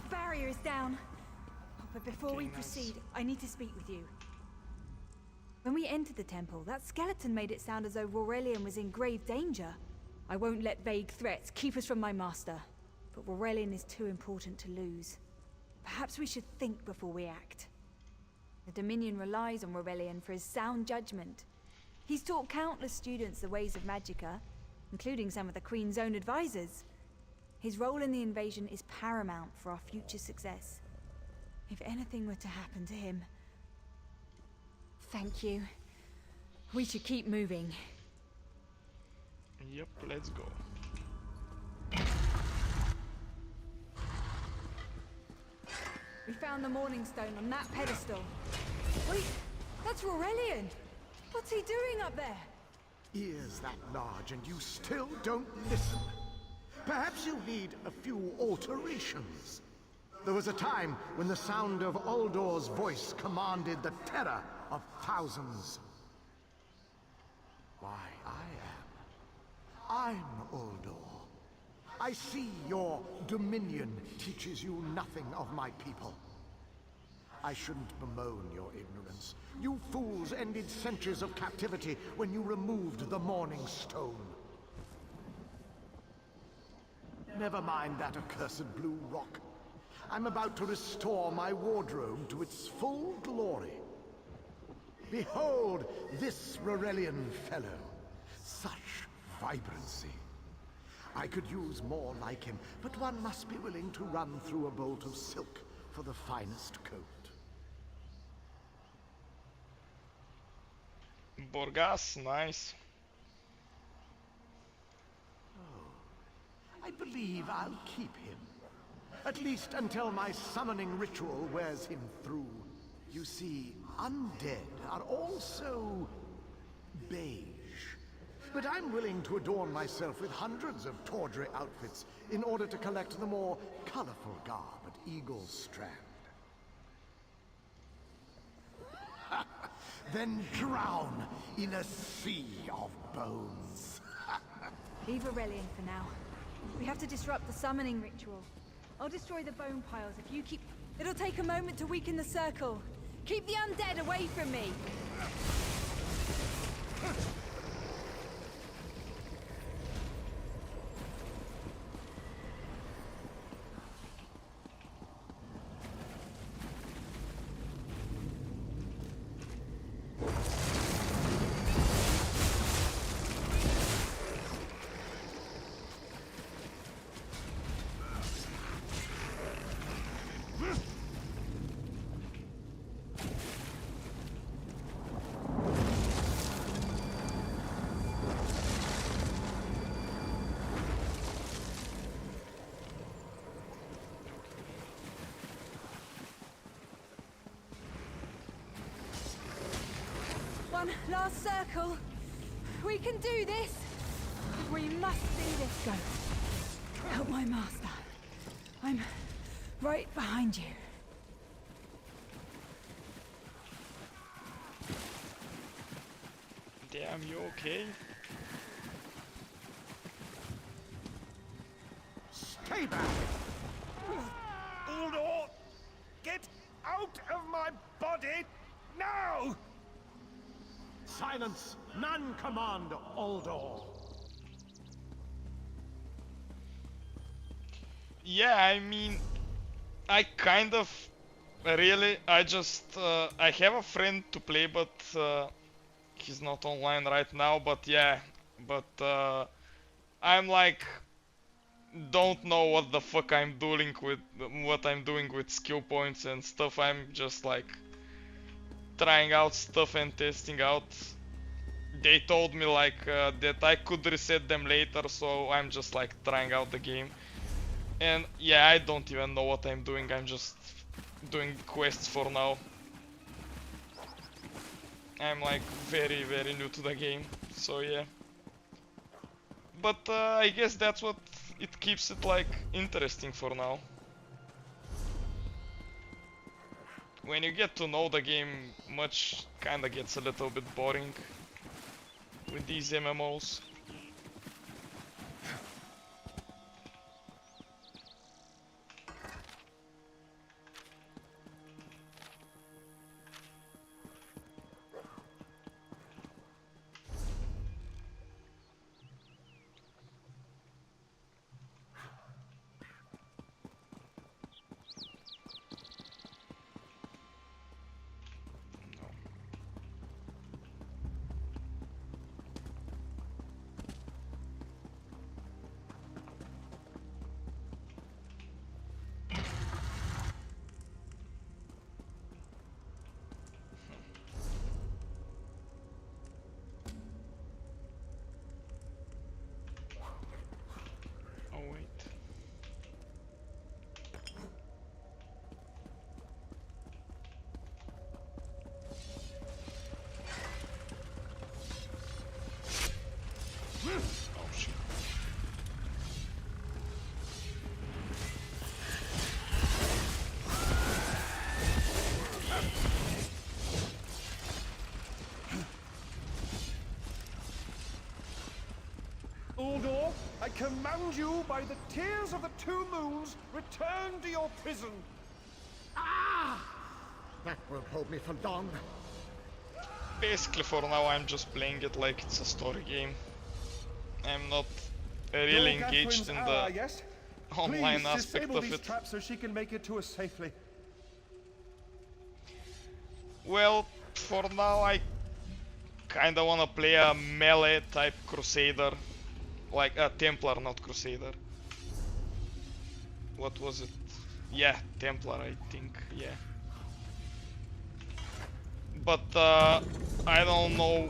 Barrier is down. Oh, but before we proceed, I need to speak with you. When we entered the temple, that skeleton made it sound as though Aurelian was in grave danger. I won't let vague threats keep us from my master, but Aurelian is too important to lose. Perhaps we should think before we act. The Dominion relies on Aurelian for his sound judgment. He's taught countless students the ways of Magicka, including some of the Queen's own advisors. His role in the invasion is paramount for our future success. If anything were to happen to him... Thank you. We should keep moving. Yep, let's go. We found the Morning Stone on that pedestal. Wait, that's Aurelian! What's he doing up there? Ears that large and you still don't listen. Perhaps you need a few alterations. There was a time when the sound of Uldor's voice commanded the terror of thousands. Why, I'm Uldor. I see your dominion teaches you nothing of my people. I shouldn't bemoan your ignorance. You fools ended centuries of captivity when you removed the Morning Stone. Never mind that accursed blue rock. I'm about to restore my wardrobe to its full glory. Behold this Aurelian fellow. Such vibrancy. I could use more like him, but one must be willing to run through a bolt of silk for the finest coat. Borgas, nice. Oh, I believe I'll keep him. At least until my summoning ritual wears him through. You see, undead are also beige. But I'm willing to adorn myself with hundreds of tawdry outfits in order to collect the more colorful garb at Eagle Strand. Then drown in a sea of bones. Leave Aurelian for now. We have to disrupt the summoning ritual. I'll destroy the bone piles if you keep... It'll take a moment to weaken the circle. Keep the undead away from me! One last circle. We can do this. We must see this go. Help my master. I'm right behind you. Damn, you okay? Stay back! Uldor! Get out of my body now! Silence! None command Uldor! Yeah, I mean, I kind of really, I have a friend to play, but he's not online right now, but yeah, but I'm like, don't know what the fuck I'm doing with skill points and stuff. I'm just like trying out stuff and testing out. They told me like that I could reset them later, so I'm just like trying out the game. And yeah, I don't even know what I'm doing. I'm just doing quests for now. I'm like very new to the game, so yeah. But I guess that's what it keeps it like interesting for now. when you get to know the game much, kinda gets a little bit boring with these MMOs. Oh wait. Oh shit. Uldor, I command you by the tears of the two moons, return to your prison. That will hold me for long. Basically for now I'm just playing it like it's a story game. I'm not really You're engaged Catherine's in ally, the yes? online Please aspect disable of these it. traps so she can make it to us safely. Well, for now I kinda wanna play a melee type Crusader. Like a Templar, not Crusader. What was it? Yeah, Templar I think, yeah. But I don't know,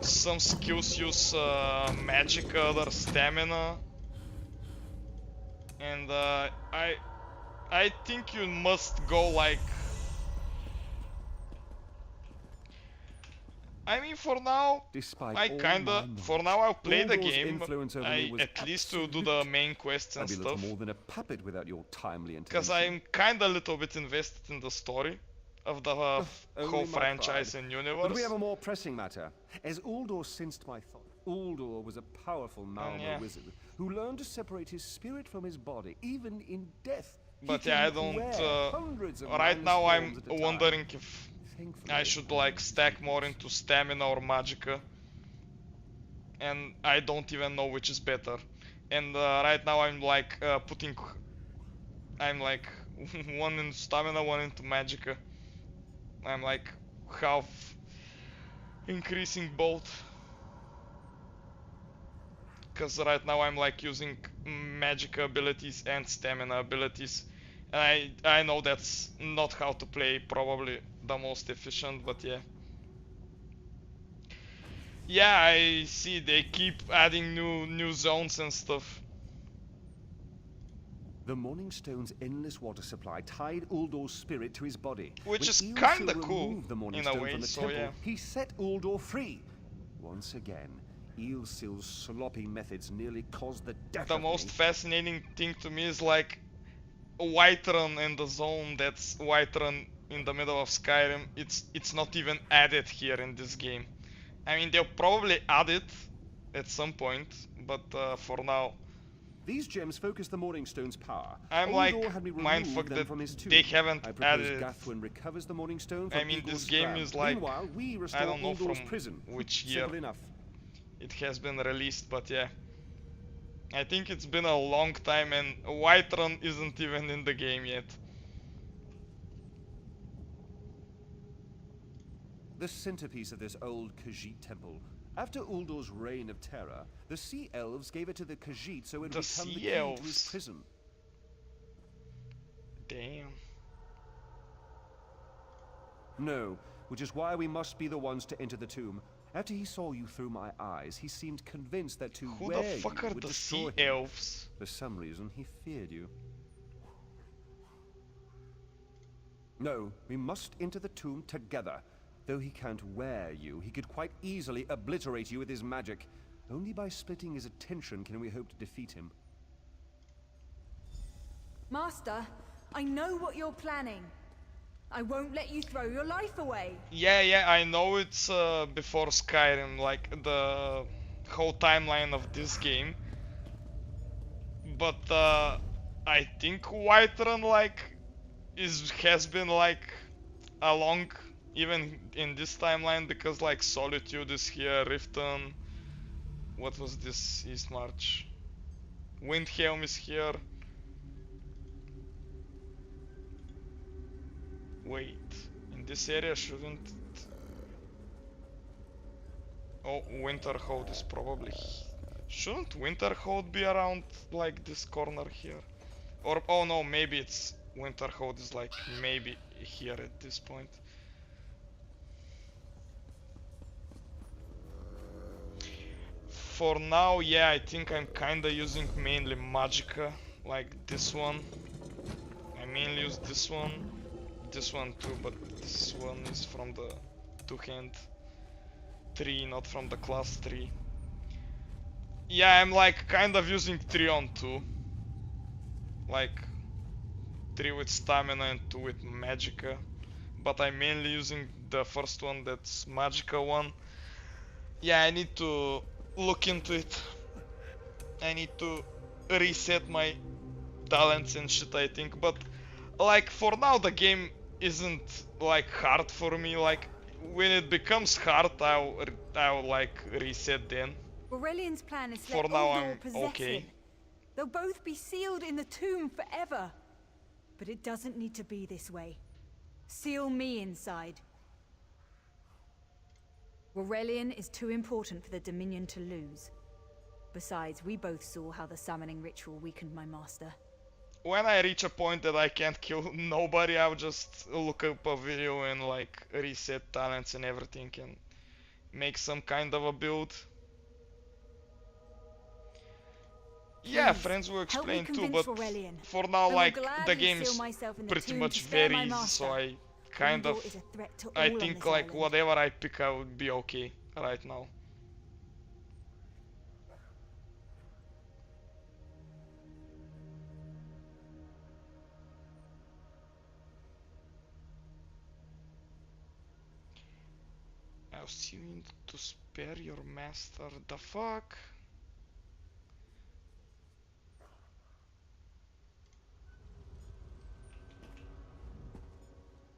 some skills use magic, other stamina. And I think you must go like... I mean, for now, Despite I all kinda, my for now I'll play the Uldor's game, influence over me was at least to do the main quests I'd and be little stuff. more than a puppet without your timely Because intervention. I'm kinda a little bit invested in the story of the Only whole my franchise pride. and But we universe. have a more pressing matter. As Uldor sensed my thought, Uldor was a powerful Malmo yeah. wizard who learned to separate his spirit from his body, even in death. He But yeah, I can don't... wear hundreds of right man's now I'm forms at a time. wondering if I should like stack more into stamina or magicka. And I don't even know which is better. And right now I'm like putting... I'm like one into stamina, one into magicka. I'm like half increasing both. Because right now I'm like using magic abilities and stamina abilities. And I know that's not how to play probably the most efficient, but yeah. Yeah, I see they keep adding new zones and stuff. The Morning Stone's endless water supply tied Uldor's spirit to his body. Which When is Eosil kinda cool, removed the Morning in a Stone way, from the so temple, yeah. he set Uldor free. Once again, Eosil's sloppy methods nearly caused the death The of most me. fascinating thing to me is like Whiterun and the zone that's Whiterun in the middle of Skyrim. It's not even added here in this game. I mean, they'll probably add it at some point, but for now, These gems focus the Morning Stone's power. I'm Uldor like had me remove mindfucked them that from his tomb. they haven't I propose added. Gathwin recovers the Morning Stone from I mean, Igor's this game Scram. is like, Meanwhile, we restore I don't know Uldor's from prison. which year Simple enough. it has been released, but yeah. I think it's been a long time and Whiterun isn't even in the game yet. The centerpiece of this old Khajiit temple. After Uldor's reign of terror, the Sea Elves gave it to the Khajiit so it would become the key to his prison. Damn. No, which is why we must be the ones to enter the tomb. After he saw you through my eyes, he seemed convinced that to Who wear the fuck you are would the destroy Sea him. Elves? For some reason, he feared you. No, we must enter the tomb together. Though he can't wear you, he could quite easily obliterate you with his magic. Only by splitting his attention can we hope to defeat him. Master, I know what you're planning. I won't let you throw your life away. Yeah, I know it's before Skyrim, like the whole timeline of this game. But I think Whiterun like has been like along even in this timeline because like Solitude is here, Riften. What was this East March? Windhelm is here. Wait, in this area shouldn't... Oh, Winterhold is probably... Shouldn't Winterhold be around like this corner here? Or, oh no, maybe it's... Winterhold is like maybe here at this point. For now, yeah, I think I'm kinda using mainly Magicka, like this one. I mainly use this one too, but this one is from the two-hand tree, not from the class tree. Yeah, I'm like kind of using 3 on 2. Like 3 with stamina and 2 with Magicka. But I'm mainly using the first one, that's Magicka one. Yeah, I need to look into it. I need to reset my talents and shit, I think. But like for now the game isn't like hard for me. Like when it becomes hard, I'll like reset then. Aurelian's plan is to For let now Uldor I'm possess okay. him. They'll both be sealed in the tomb forever. But it doesn't need to be this way. Seal me inside. Aurelian is too important for the Dominion to lose. Besides, we both saw how the summoning ritual weakened my master. When I reach a point that I can't kill nobody, I'll just look up a video and like reset talents and everything and make some kind of a build. Yeah, Please, friends will help me explain too, convince but Aurelian. for now, I will like the gladly game seal is myself in the pretty tomb much to spare very my easy, so master. I kind Uldor of, is a threat to I all on think this like island. whatever I pick, I would be okay right now. I was you need to spare your master. The fuck?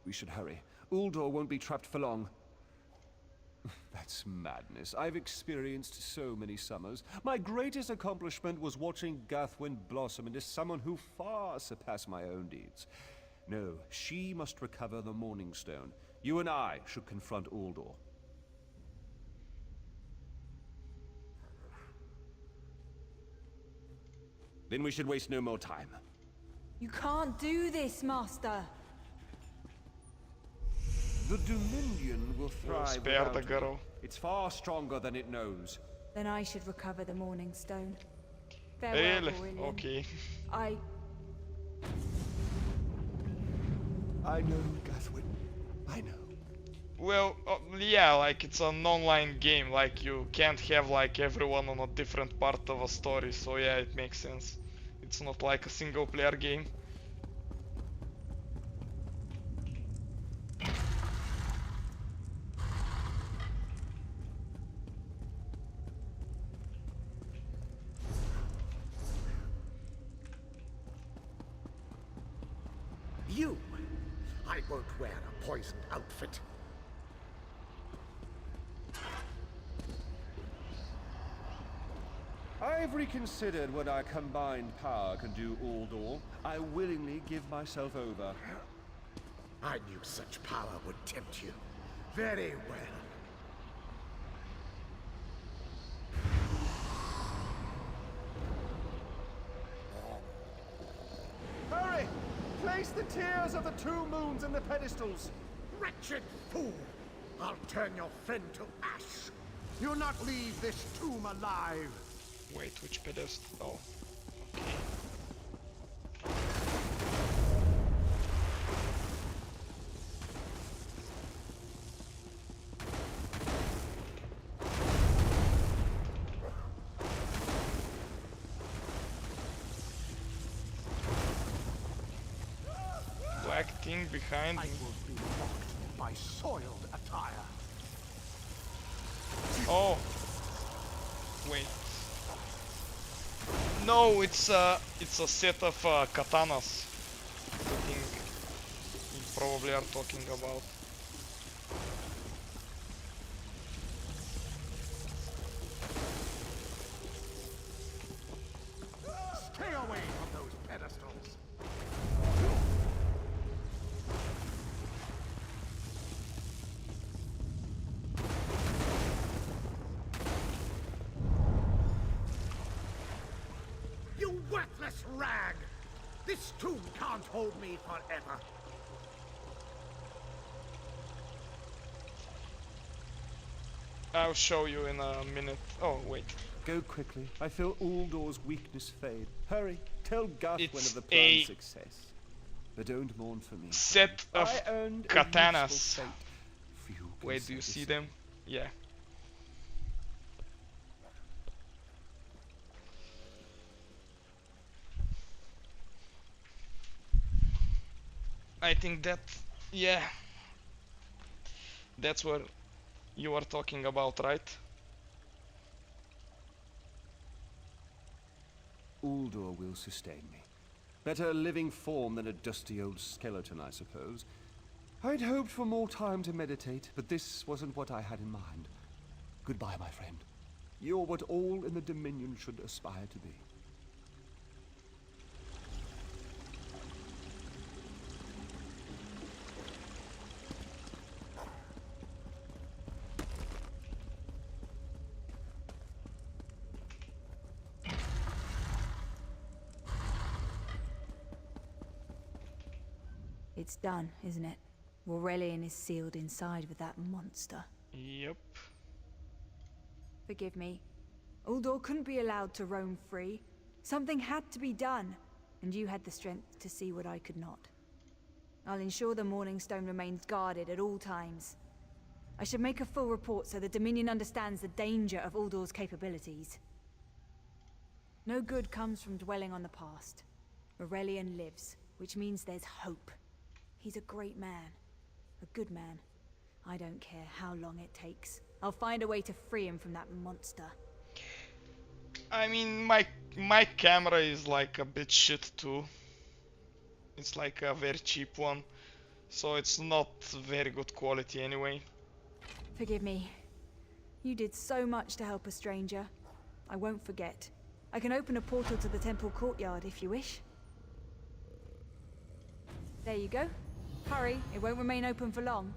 We should hurry. Uldor won't be trapped for long. That's madness. I've experienced so many summers. My greatest accomplishment was watching Gathwin blossom into someone who far surpassed my own deeds. No, she must recover the Morning Stone. You and I should confront Uldor. Then we should waste no more time. You can't do this, master. The Dominion will thrive spare without the me. girl. It's far stronger than it knows. Then I should recover the Morning Stone. Farewell, Really? Aurelian. Okay. I know, Gathwin. I know. Well, yeah, like it's an online game, like you can't have like everyone on a different part of a story, so yeah, it makes sense. It's not like a single player game. You! I won't wear a poisoned outfit. I've reconsidered what our combined power can do, Uldor. I willingly give myself over. I knew such power would tempt you. Very well. Hurry! Place the tears of the two moons in the pedestals. Wretched fool! I'll turn your friend to ash. You'll not leave this tomb alive. Wait, which pedestal? Oh, okay. Black thing behind me. my soiled attire. Oh. Wait. No, it's a set of katanas. I think you probably are talking about. Stay away from those pedestals. You worthless rag! This tomb can't hold me forever. I'll show you in a minute. Oh, wait. Go quickly. I feel Uldor's weakness fade. Hurry, tell Guthwin It's of the plan's a success. But don't mourn for me. Set of I earned a katanas. useful fate. Few can Wait, do you say see the them? Yeah. I think that, yeah. That's what you are talking about, right? Uldor will sustain me. Better a living form than a dusty old skeleton, I suppose. I'd hoped for more time to meditate, but this wasn't what I had in mind. Goodbye, my friend. You're what all in the Dominion should aspire to be. It's done, isn't it? Aurelian is sealed inside with that monster. Yep. Forgive me. Uldor couldn't be allowed to roam free. Something had to be done, and you had the strength to see what I could not. I'll ensure the Morning Stone remains guarded at all times. I should make a full report so the Dominion understands the danger of Uldor's capabilities. No good comes from dwelling on the past. Aurelian lives, which means there's hope. He's a great man. A good man. I don't care how long it takes. I'll find a way to free him from that monster. I mean, my camera is like a bit shit too. It's like a very cheap one, so it's not very good quality anyway. Forgive me. You did so much to help a stranger. I won't forget. I can open a portal to the temple courtyard if you wish. There you go. Hurry, it won't remain open for long.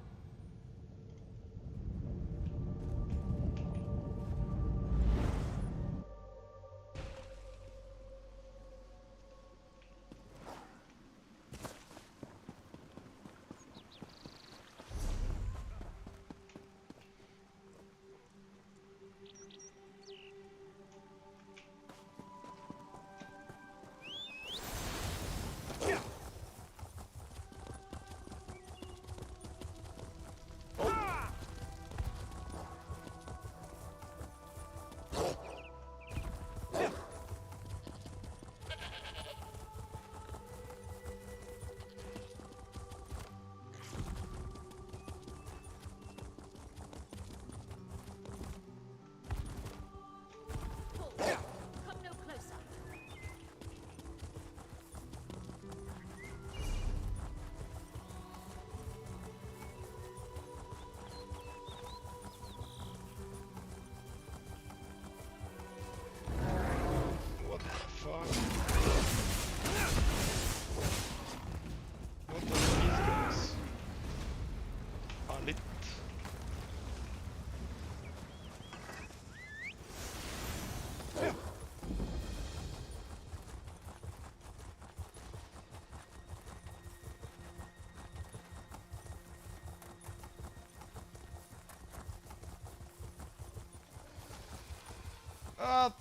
What the fuck? What are these guys? Alit.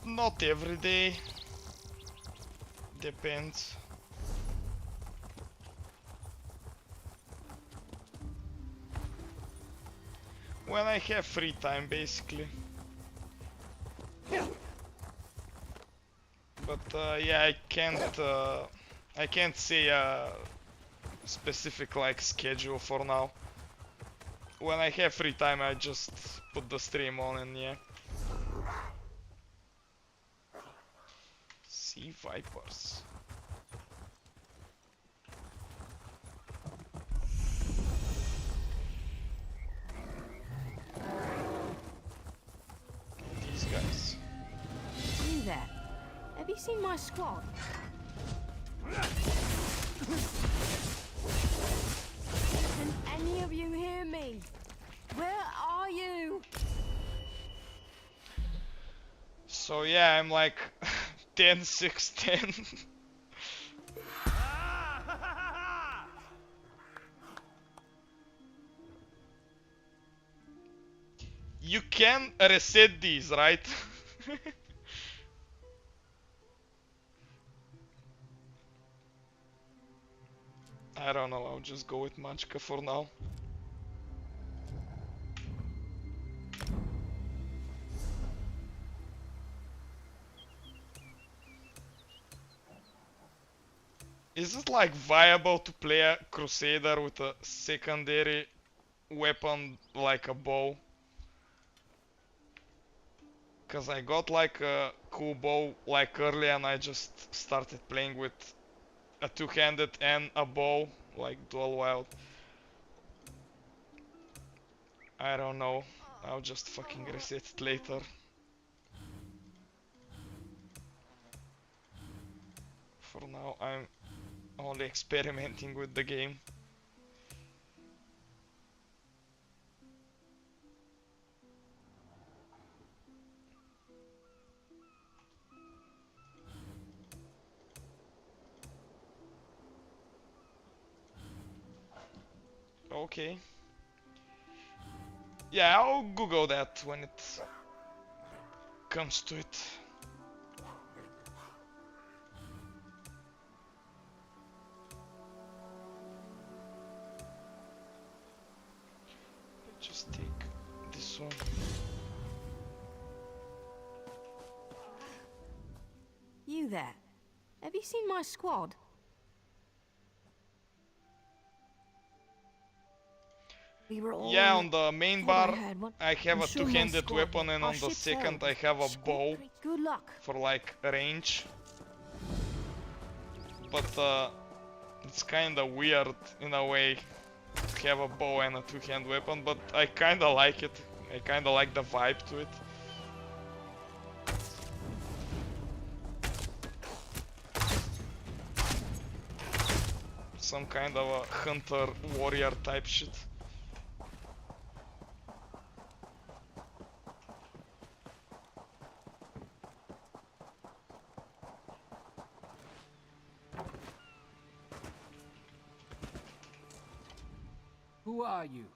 Not every day. Depends. When I have free time, basically. But yeah, I can't say a specific like schedule for now. when I have free time, I just put the stream on and yeah. Sea Vipers. These guys. You there? Have you seen my squad? Can any of you hear me? Where are you? So yeah, I'm like 10, 6, 10. You can reset these, right? I don't know, I'll just go with Machka for now. Is it like viable to play a Crusader with a secondary weapon like a bow? Cause I got like a cool bow like early and I just started playing with a two-handed and a bow, like dual wield. I don't know, I'll just fucking reset it later. For now I'm only experimenting with the game. Okay. Yeah, I'll Google that when it comes to it. Just take this one. You there? Have you seen my squad? We were all Yeah, on the main Thought I bar heard one. I have I'm a sure my two-handed squad weapon and are on the shit second I tails. have a Squad bow pre- Good luck. for like range. But it's kinda weird in a way to have a bow and a two-hand weapon, but I kinda like it. I kinda like the vibe to it. Some kind of a hunter warrior type shit. Who are you?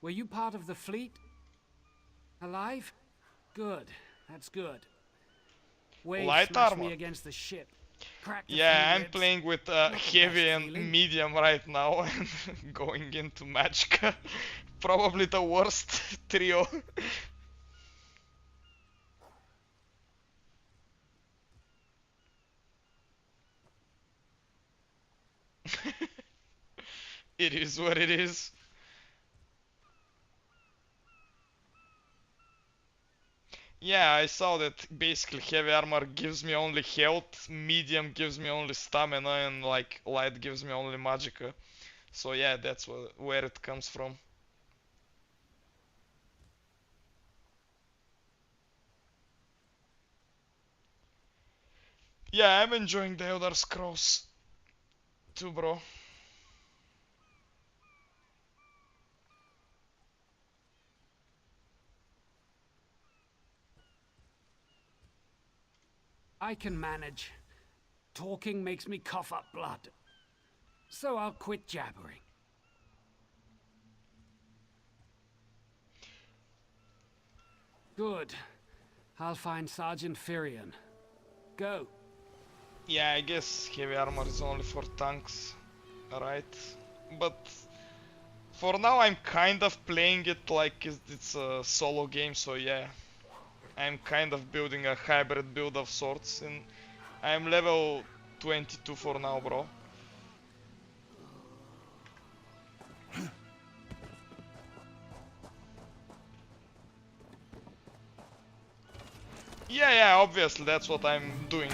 Were you part of the fleet? Alive? Good. That's good. Waves Light smashed armor. me against the ship. Cracked a Yeah, few I'm ribs. playing with Not the heavy best and feeling. medium right now and going into Magicka. Probably the worst trio. It is what it is. Yeah, I saw that basically heavy armor gives me only health, medium gives me only stamina, and like light gives me only magicka. So yeah, that's where it comes from. Yeah, I'm enjoying the Elder Scrolls too, bro. I can manage. Talking makes me cough up blood. So I'll quit jabbering. Good. I'll find Sergeant Firion. Go. Yeah, I guess heavy armor is only for tanks, right? But for now I'm kind of playing it like it's a solo game, so yeah. I'm kind of building a hybrid build of sorts, and I'm level 22 for now, bro. Yeah, obviously, that's what I'm doing.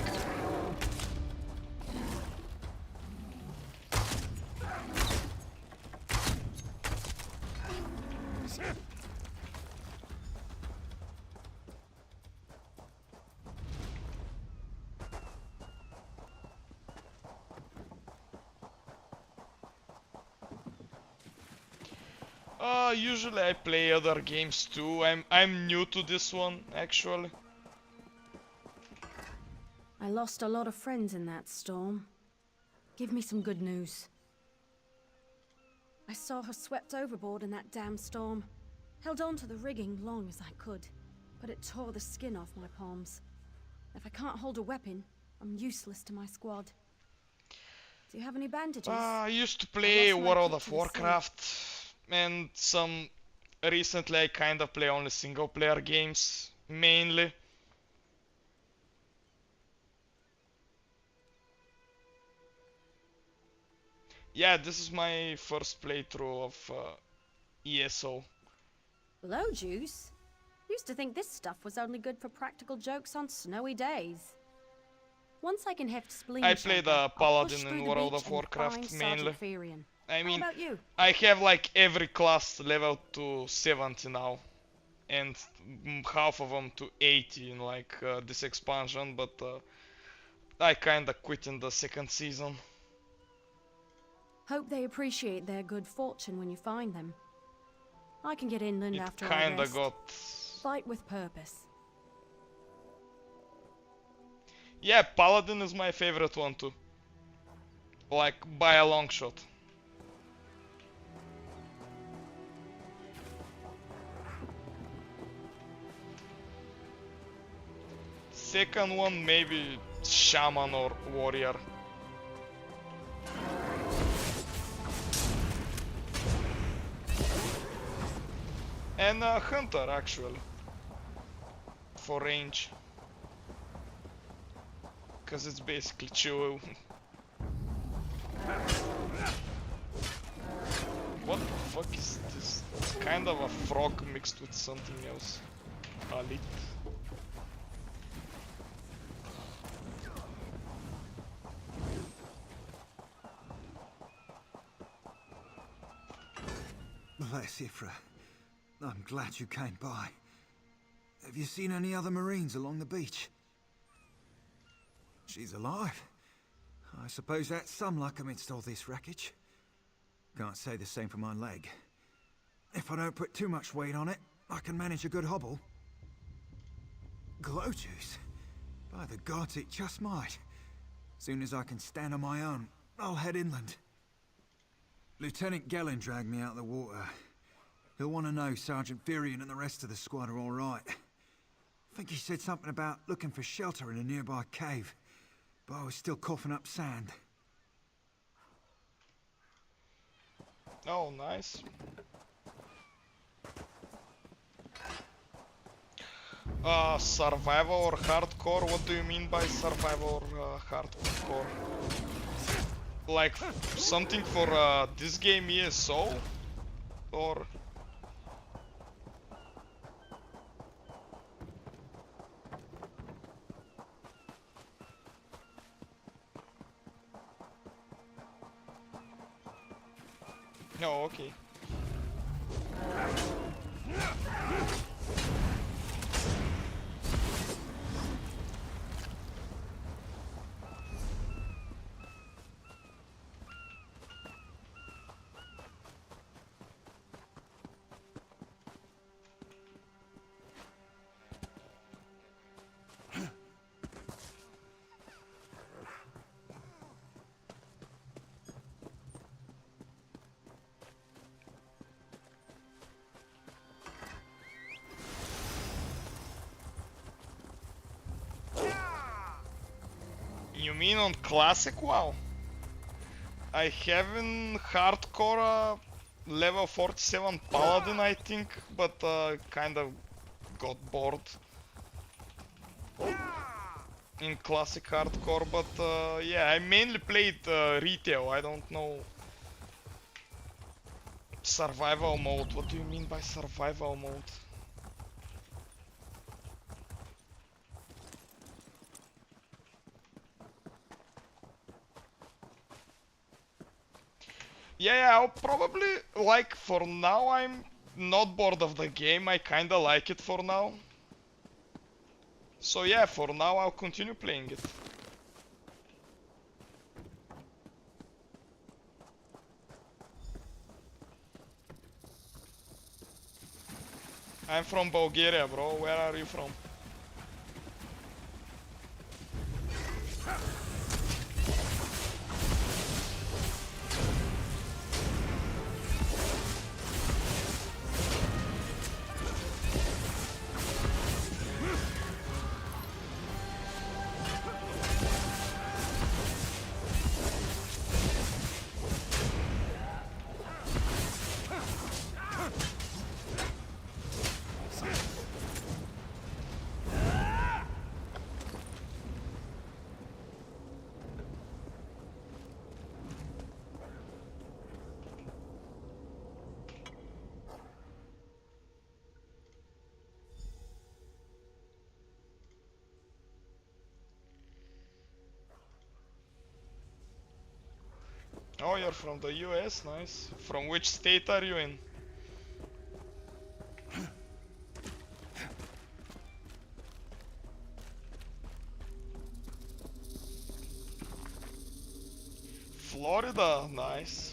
Usually I play other games too. I'm new to this one, actually. I lost a lot of friends in that storm. Give me some good news. I saw her swept overboard in that damn storm. Held on to the rigging long as I could, but it tore the skin off my palms. If I can't hold a weapon, I'm useless to my squad. Do you have any bandages? I used to play lost my World kit of to the sea. Warcraft, and some recently I kind of play only single player games, mainly. Yeah, this is my first playthrough of ESO. Blow juice? Used to think this stuff was only good for practical jokes on snowy days. Once I can heft spleen I played a Paladin through in the World beach of and Warcraft find mainly. Sergeant Furion. I How mean, about you? I have like every class level to 70 now, and half of them to 80 in like this expansion, but I kinda quit in the second season. Hope they appreciate their good fortune when you find them. I can get inland after I Kinda rest. got... Fight with purpose. Yeah, Paladin is my favorite one too. Like, by a long shot. Second one, maybe Shaman or Warrior. And Hunter, actually. For range. Because it's basically chill. What the fuck is this? It's kind of a frog mixed with something else. A lit. Bless Ifra. I'm glad you came by. Have you seen any other Marines along the beach? She's alive. I suppose that's some luck amidst all this wreckage. Can't say the same for my leg. If I don't put too much weight on it, I can manage a good hobble. Glow juice? By the gods, it just might. Soon as I can stand on my own, I'll head inland. Lieutenant Gellin dragged me out of the water. He'll want to know Sergeant Furion and the rest of the squad are all right. I think he said something about looking for shelter in a nearby cave, but I was still coughing up sand. Oh, nice. Survival or hardcore? What do you mean by survival or hardcore? Like something for this game ESO? Or... No, okay. You mean on classic WoW? I have in hardcore level 47 paladin, I think, but kind of got bored in classic hardcore. But yeah, I mainly played retail. I don't know survival mode. What do you mean by survival mode? yeah, I'll probably, like, for now I'm not bored of the game, I kinda like it for now. So yeah, for now I'll continue playing it. I'm from Bulgaria, bro. Where are you from? Oh, you're from the US, nice. From which state are you in? Florida, nice.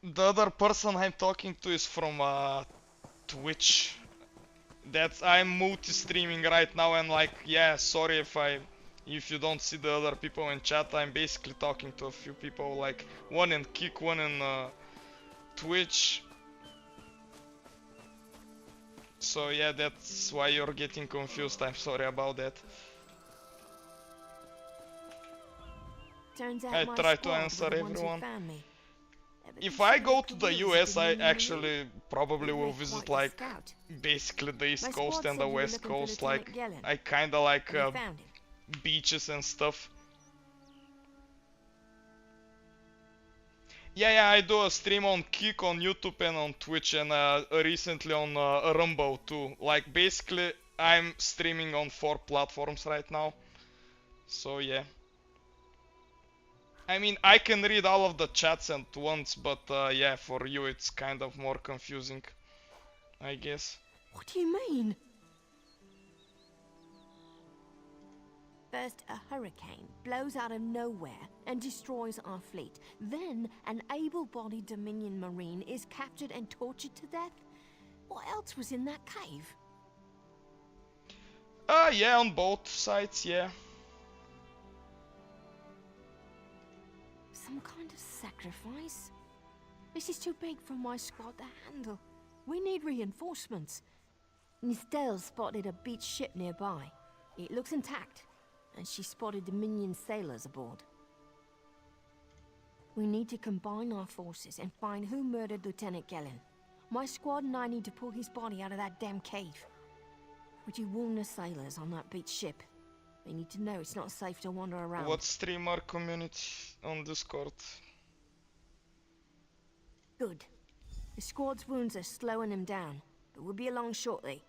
The other person I'm talking to is from Twitch. I'm multi-streaming right now, and like, yeah, sorry if you don't see the other people in chat. I'm basically talking to a few people, like one in Kick, one in Twitch. So yeah, that's why you're getting confused. I'm sorry about that. Turns out I my try to squad were answer the ones who everyone. found me. If I go to the US, I actually probably will visit like basically the East Coast and the West Coast. Like I kinda like beaches and stuff. Yeah, I do a stream on Kick, on YouTube and on Twitch, and recently on Rumble too. Like basically I'm streaming on 4 platforms right now. So yeah. I mean, I can read all of the chats at once, but yeah, for you it's kind of more confusing, I guess. What do you mean? First, a hurricane blows out of nowhere and destroys our fleet. Then, an able-bodied Dominion Marine is captured and tortured to death? What else was in that cave? Yeah, on both sides, yeah. Some kind of sacrifice? This is too big for my squad to handle. We need reinforcements. Nistel spotted a beached ship nearby. It looks intact, and she spotted Dominion sailors aboard. We need to combine our forces and find who murdered Lieutenant Gellin. My squad and I need to pull his body out of that damn cave. Would you warn the sailors on that beached ship? They need to know it's not safe to wander around. What streamer community on Discord? Good. The squad's wounds are slowing him down, but we'll be along shortly.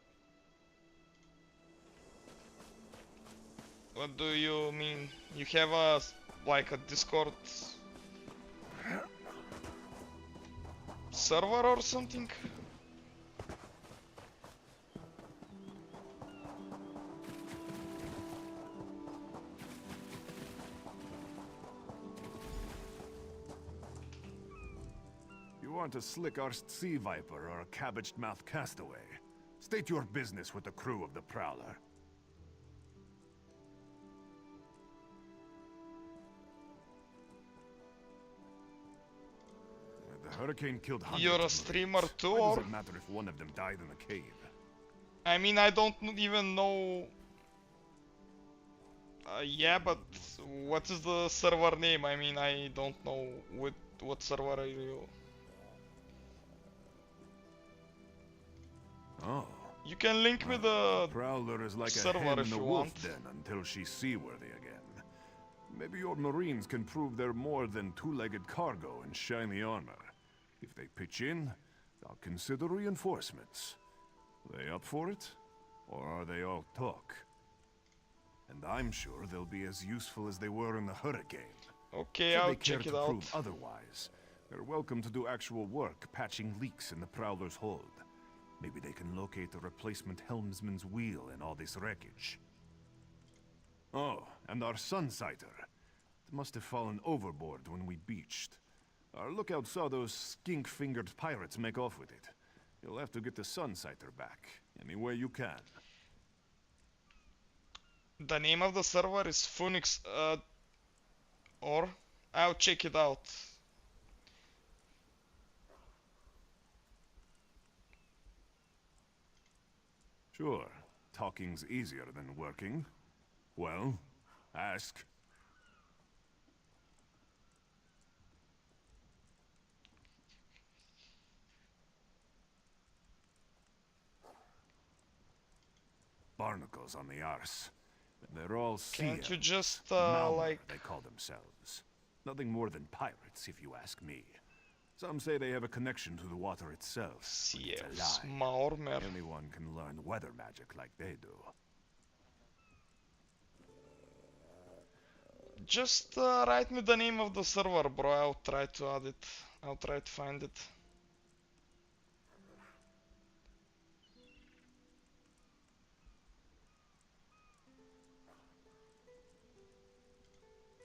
What do you mean? You have a like a Discord server or something? You want a slick-arsed sea viper or a cabbage-mouthed castaway? State your business with the crew of the Prowler. The hurricane killed hundreds. You're a of streamer Marines. too, Why does or? it matter if one of them died in the cave? I mean, I don't even know. Yeah, but what is the server name? I mean, I don't know what server are you. Oh. You can link me the Prowler is like a server hen if in the you wolf want. den until she's seaworthy again. Maybe your Marines can prove they're more than two-legged cargo in shiny armor. If they pitch in, I'll consider reinforcements. They up for it? Or are they all talk? And I'm sure they'll be as useful as they were in the Hurricane. Okay, Should I'll they care check it to out. prove otherwise, they're welcome to do actual work patching leaks in the Prowler's hold. Maybe they can locate a replacement helmsman's wheel in all this wreckage. Oh, and our Sunsighter. It must have fallen overboard when we beached. Our lookout saw those skink-fingered pirates make off with it. You'll have to get the Sunsighter back, any way you can. The name of the server is Phoenix, or I'll check it out. Sure, talking's easier than working. Well, ask. Barnacles on the arse. They're all sea Can't you elves. just, Malmar, like... they call themselves. Nothing more than pirates, if you ask me. Some say they have a connection to the water itself. Sea But it's elves, a lie. Maormer. Anyone can learn weather magic like they do. Just write me the name of the server, bro. I'll try to add it. I'll try to find it.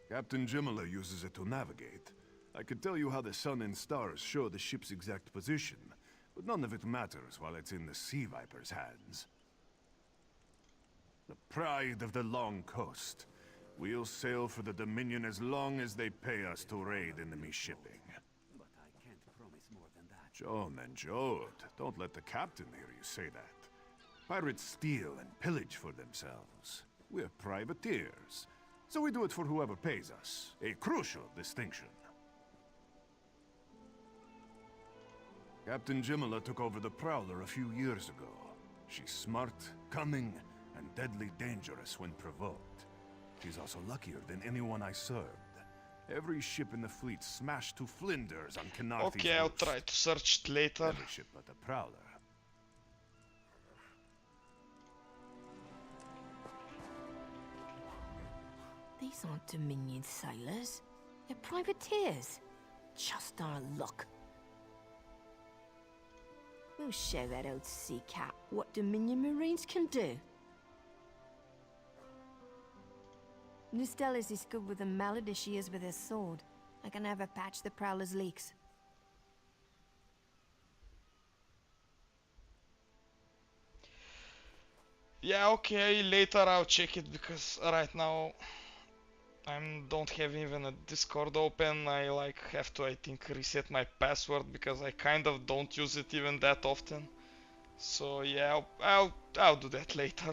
Captain Jimala uses it to navigate. I could tell you how the sun and stars show the ship's exact position, but none of it matters while it's in the Sea Viper's hands. The pride of the long coast. We'll sail for the Dominion as long as they pay us to raid enemy shipping. But I can't promise more than that. Joan and Jode, don't let the captain hear you say that. Pirates steal and pillage for themselves. We're privateers, so we do it for whoever pays us. A crucial distinction. Captain Jimala took over the Prowler a few years ago. She's smart, cunning, and deadly dangerous when provoked. She's also luckier than anyone I served. Every ship in the fleet smashed to flinders on Canarthi's Okay, I'll roost. try to search it later. Every ship but the Prowler. These aren't Dominion sailors. They're privateers. Just our luck. We'll show that old sea cat what Dominion Marines can do. Nustella's as good with a mallet as she is with her sword. I can have her patch the Prowler's leaks. Yeah, okay, later I'll check it because right now I don't have even a Discord open. I like have to, I think, reset my password because I kind of don't use it even that often. So yeah, I'll do that later.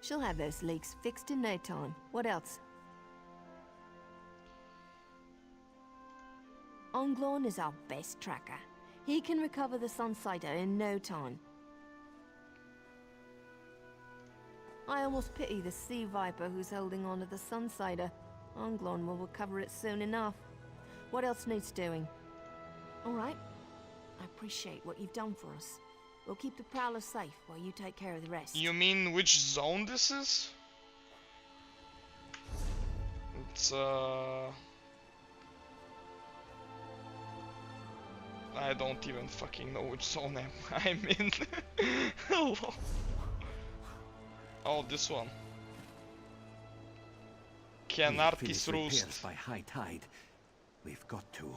She'll have those leaks fixed in no time. What else? Onglorn is our best tracker. He can recover the Sunsighter in no time. I almost pity the Sea Viper who's holding on to the Sunsighter. Onglorn will recover it soon enough. What else needs doing? All right. I appreciate what you've done for us. We'll keep the Prowler safe while you take care of the rest. You mean which zone this is? It's I don't even fucking know which zone I'm in. Oh, this one. Canarthi's Roost. By high tide. We've got to.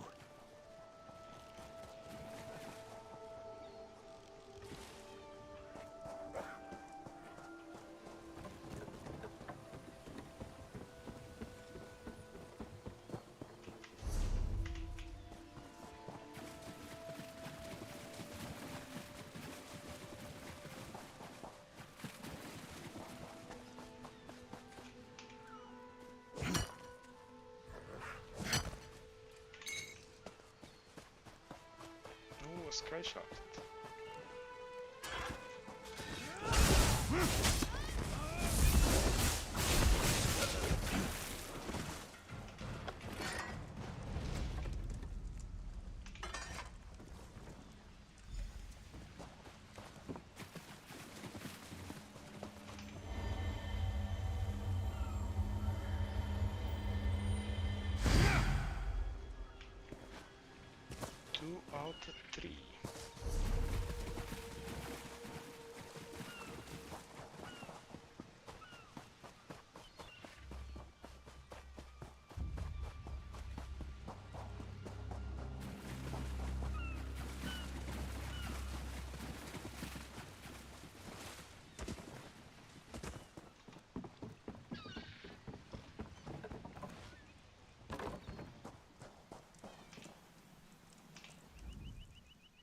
Sky shot. Two out of three.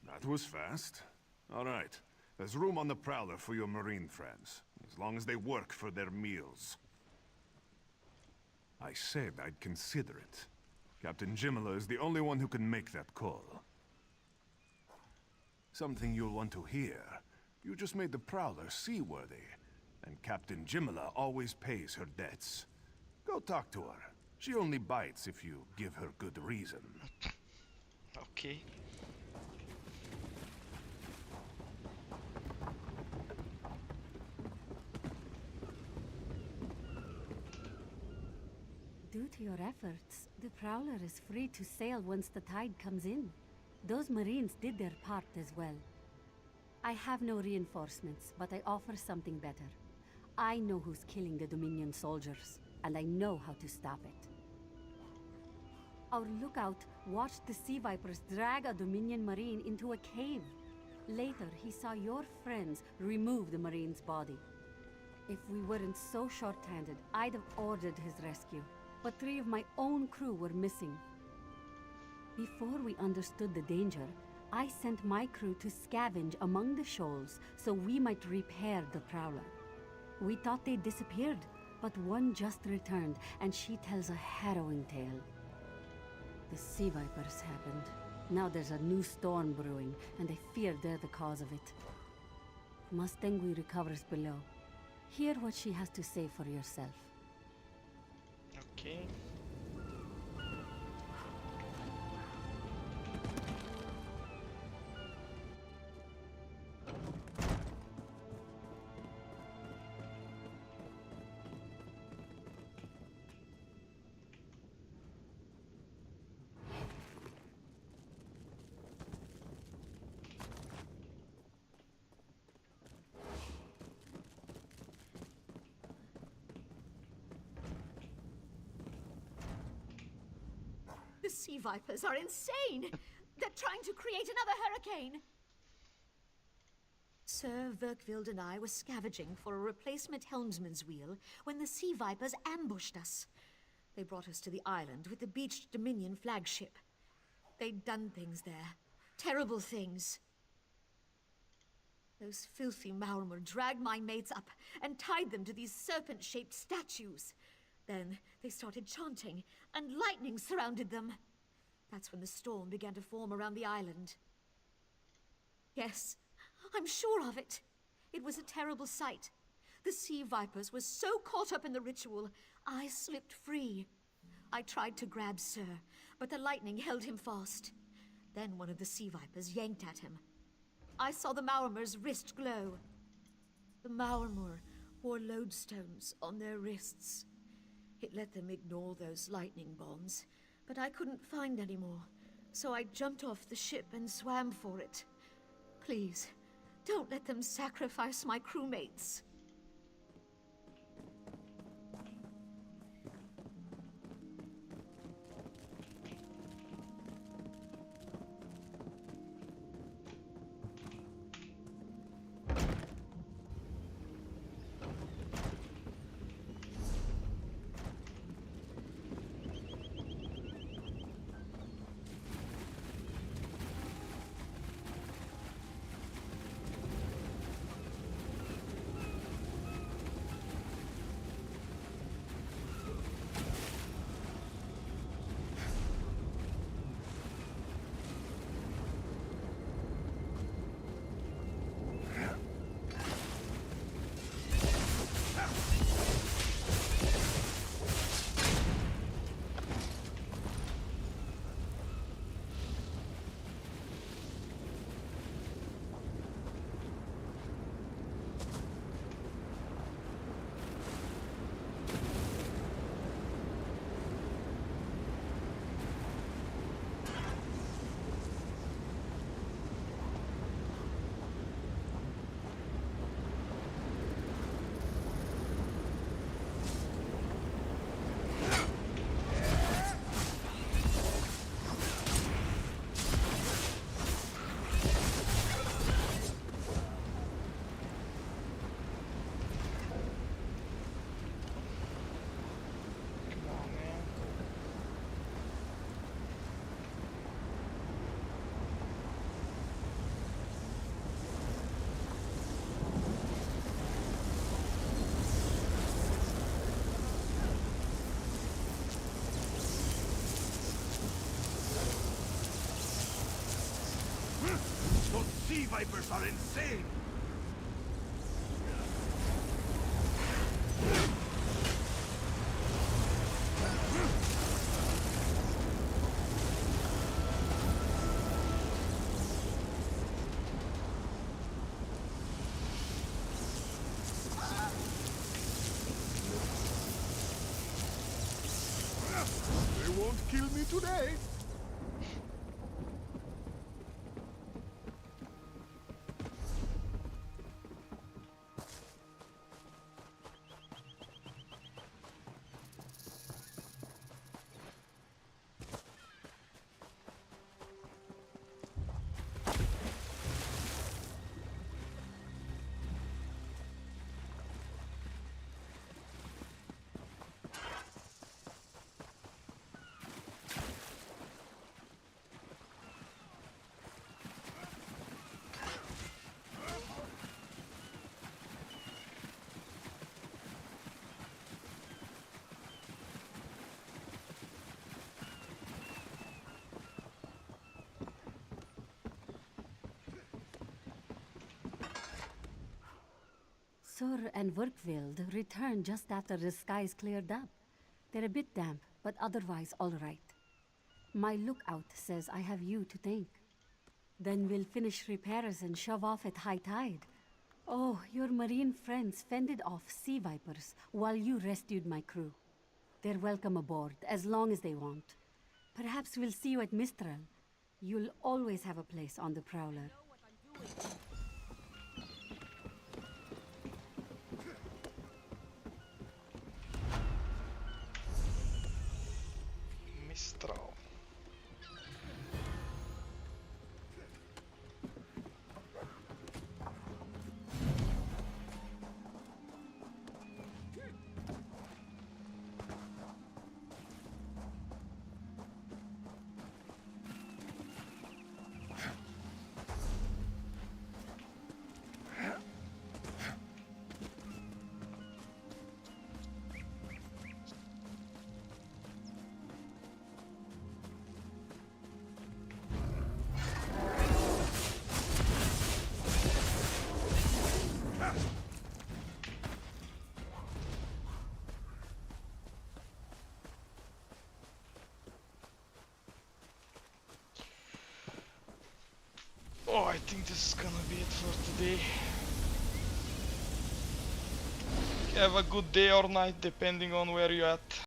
That was fast. All right. There's room on the Prowler for your Marine friends, as long as they work for their meals. I said I'd consider it. Captain Jimala is the only one who can make that call. Something you'll want to hear. You just made the Prowler seaworthy, and Captain Jimala always pays her debts. Go talk to her. She only bites if you give her good reason. Okay. Due to your efforts, the Prowler is free to sail once the tide comes in. Those Marines did their part as well. I have no reinforcements, but I offer something better. I know who's killing the Dominion soldiers, and I know how to stop it. Our lookout watched the Sea Vipers drag a Dominion Marine into a cave. Later, he saw your friends remove the Marine's body. If we weren't so short-handed, I'd have ordered his rescue. But 3 of my own crew were missing. Before we understood the danger, I sent my crew to scavenge among the shoals so we might repair the Prowler. We thought they disappeared, but one just returned, and she tells a harrowing tale. The Sea Vipers happened. Now there's a new storm brewing, and I fear they're the cause of it. Mustangui recovers below. Hear what she has to say for yourself. Okay. The Sea Vipers are insane! They're trying to create another hurricane! Sir Verkvild and I were scavenging for a replacement helmsman's wheel when the Sea Vipers ambushed us. They brought us to the island with the beached Dominion flagship. They'd done things there. Terrible things. Those filthy Maormer dragged my mates up and tied them to these serpent-shaped statues. Then they started chanting, and lightning surrounded them. That's when the storm began to form around the island. Yes, I'm sure of it. It was a terrible sight. The Sea Vipers were so caught up in the ritual, I slipped free. I tried to grab Sir, but the lightning held him fast. Then one of the Sea Vipers yanked at him. I saw the Maormer's wrist glow. The Maormer wore lodestones on their wrists. It let them ignore those lightning bombs, but I couldn't find any more, so I jumped off the ship and swam for it. Please, don't let them sacrifice my crewmates. Those sea vipers are insane! They won't kill me today! Sur and Werkveld returned just after the skies cleared up. They're a bit damp, but otherwise all right. My lookout says I have you to thank. Then we'll finish repairs and shove off at high tide. Oh, your marine friends fended off sea vipers while you rescued my crew. They're welcome aboard, as long as they want. Perhaps we'll see you at Mistral. You'll always have a place on the Prowler. Mistral. Oh, I think this is gonna be it for today. Have a good day or night, depending on where you're at.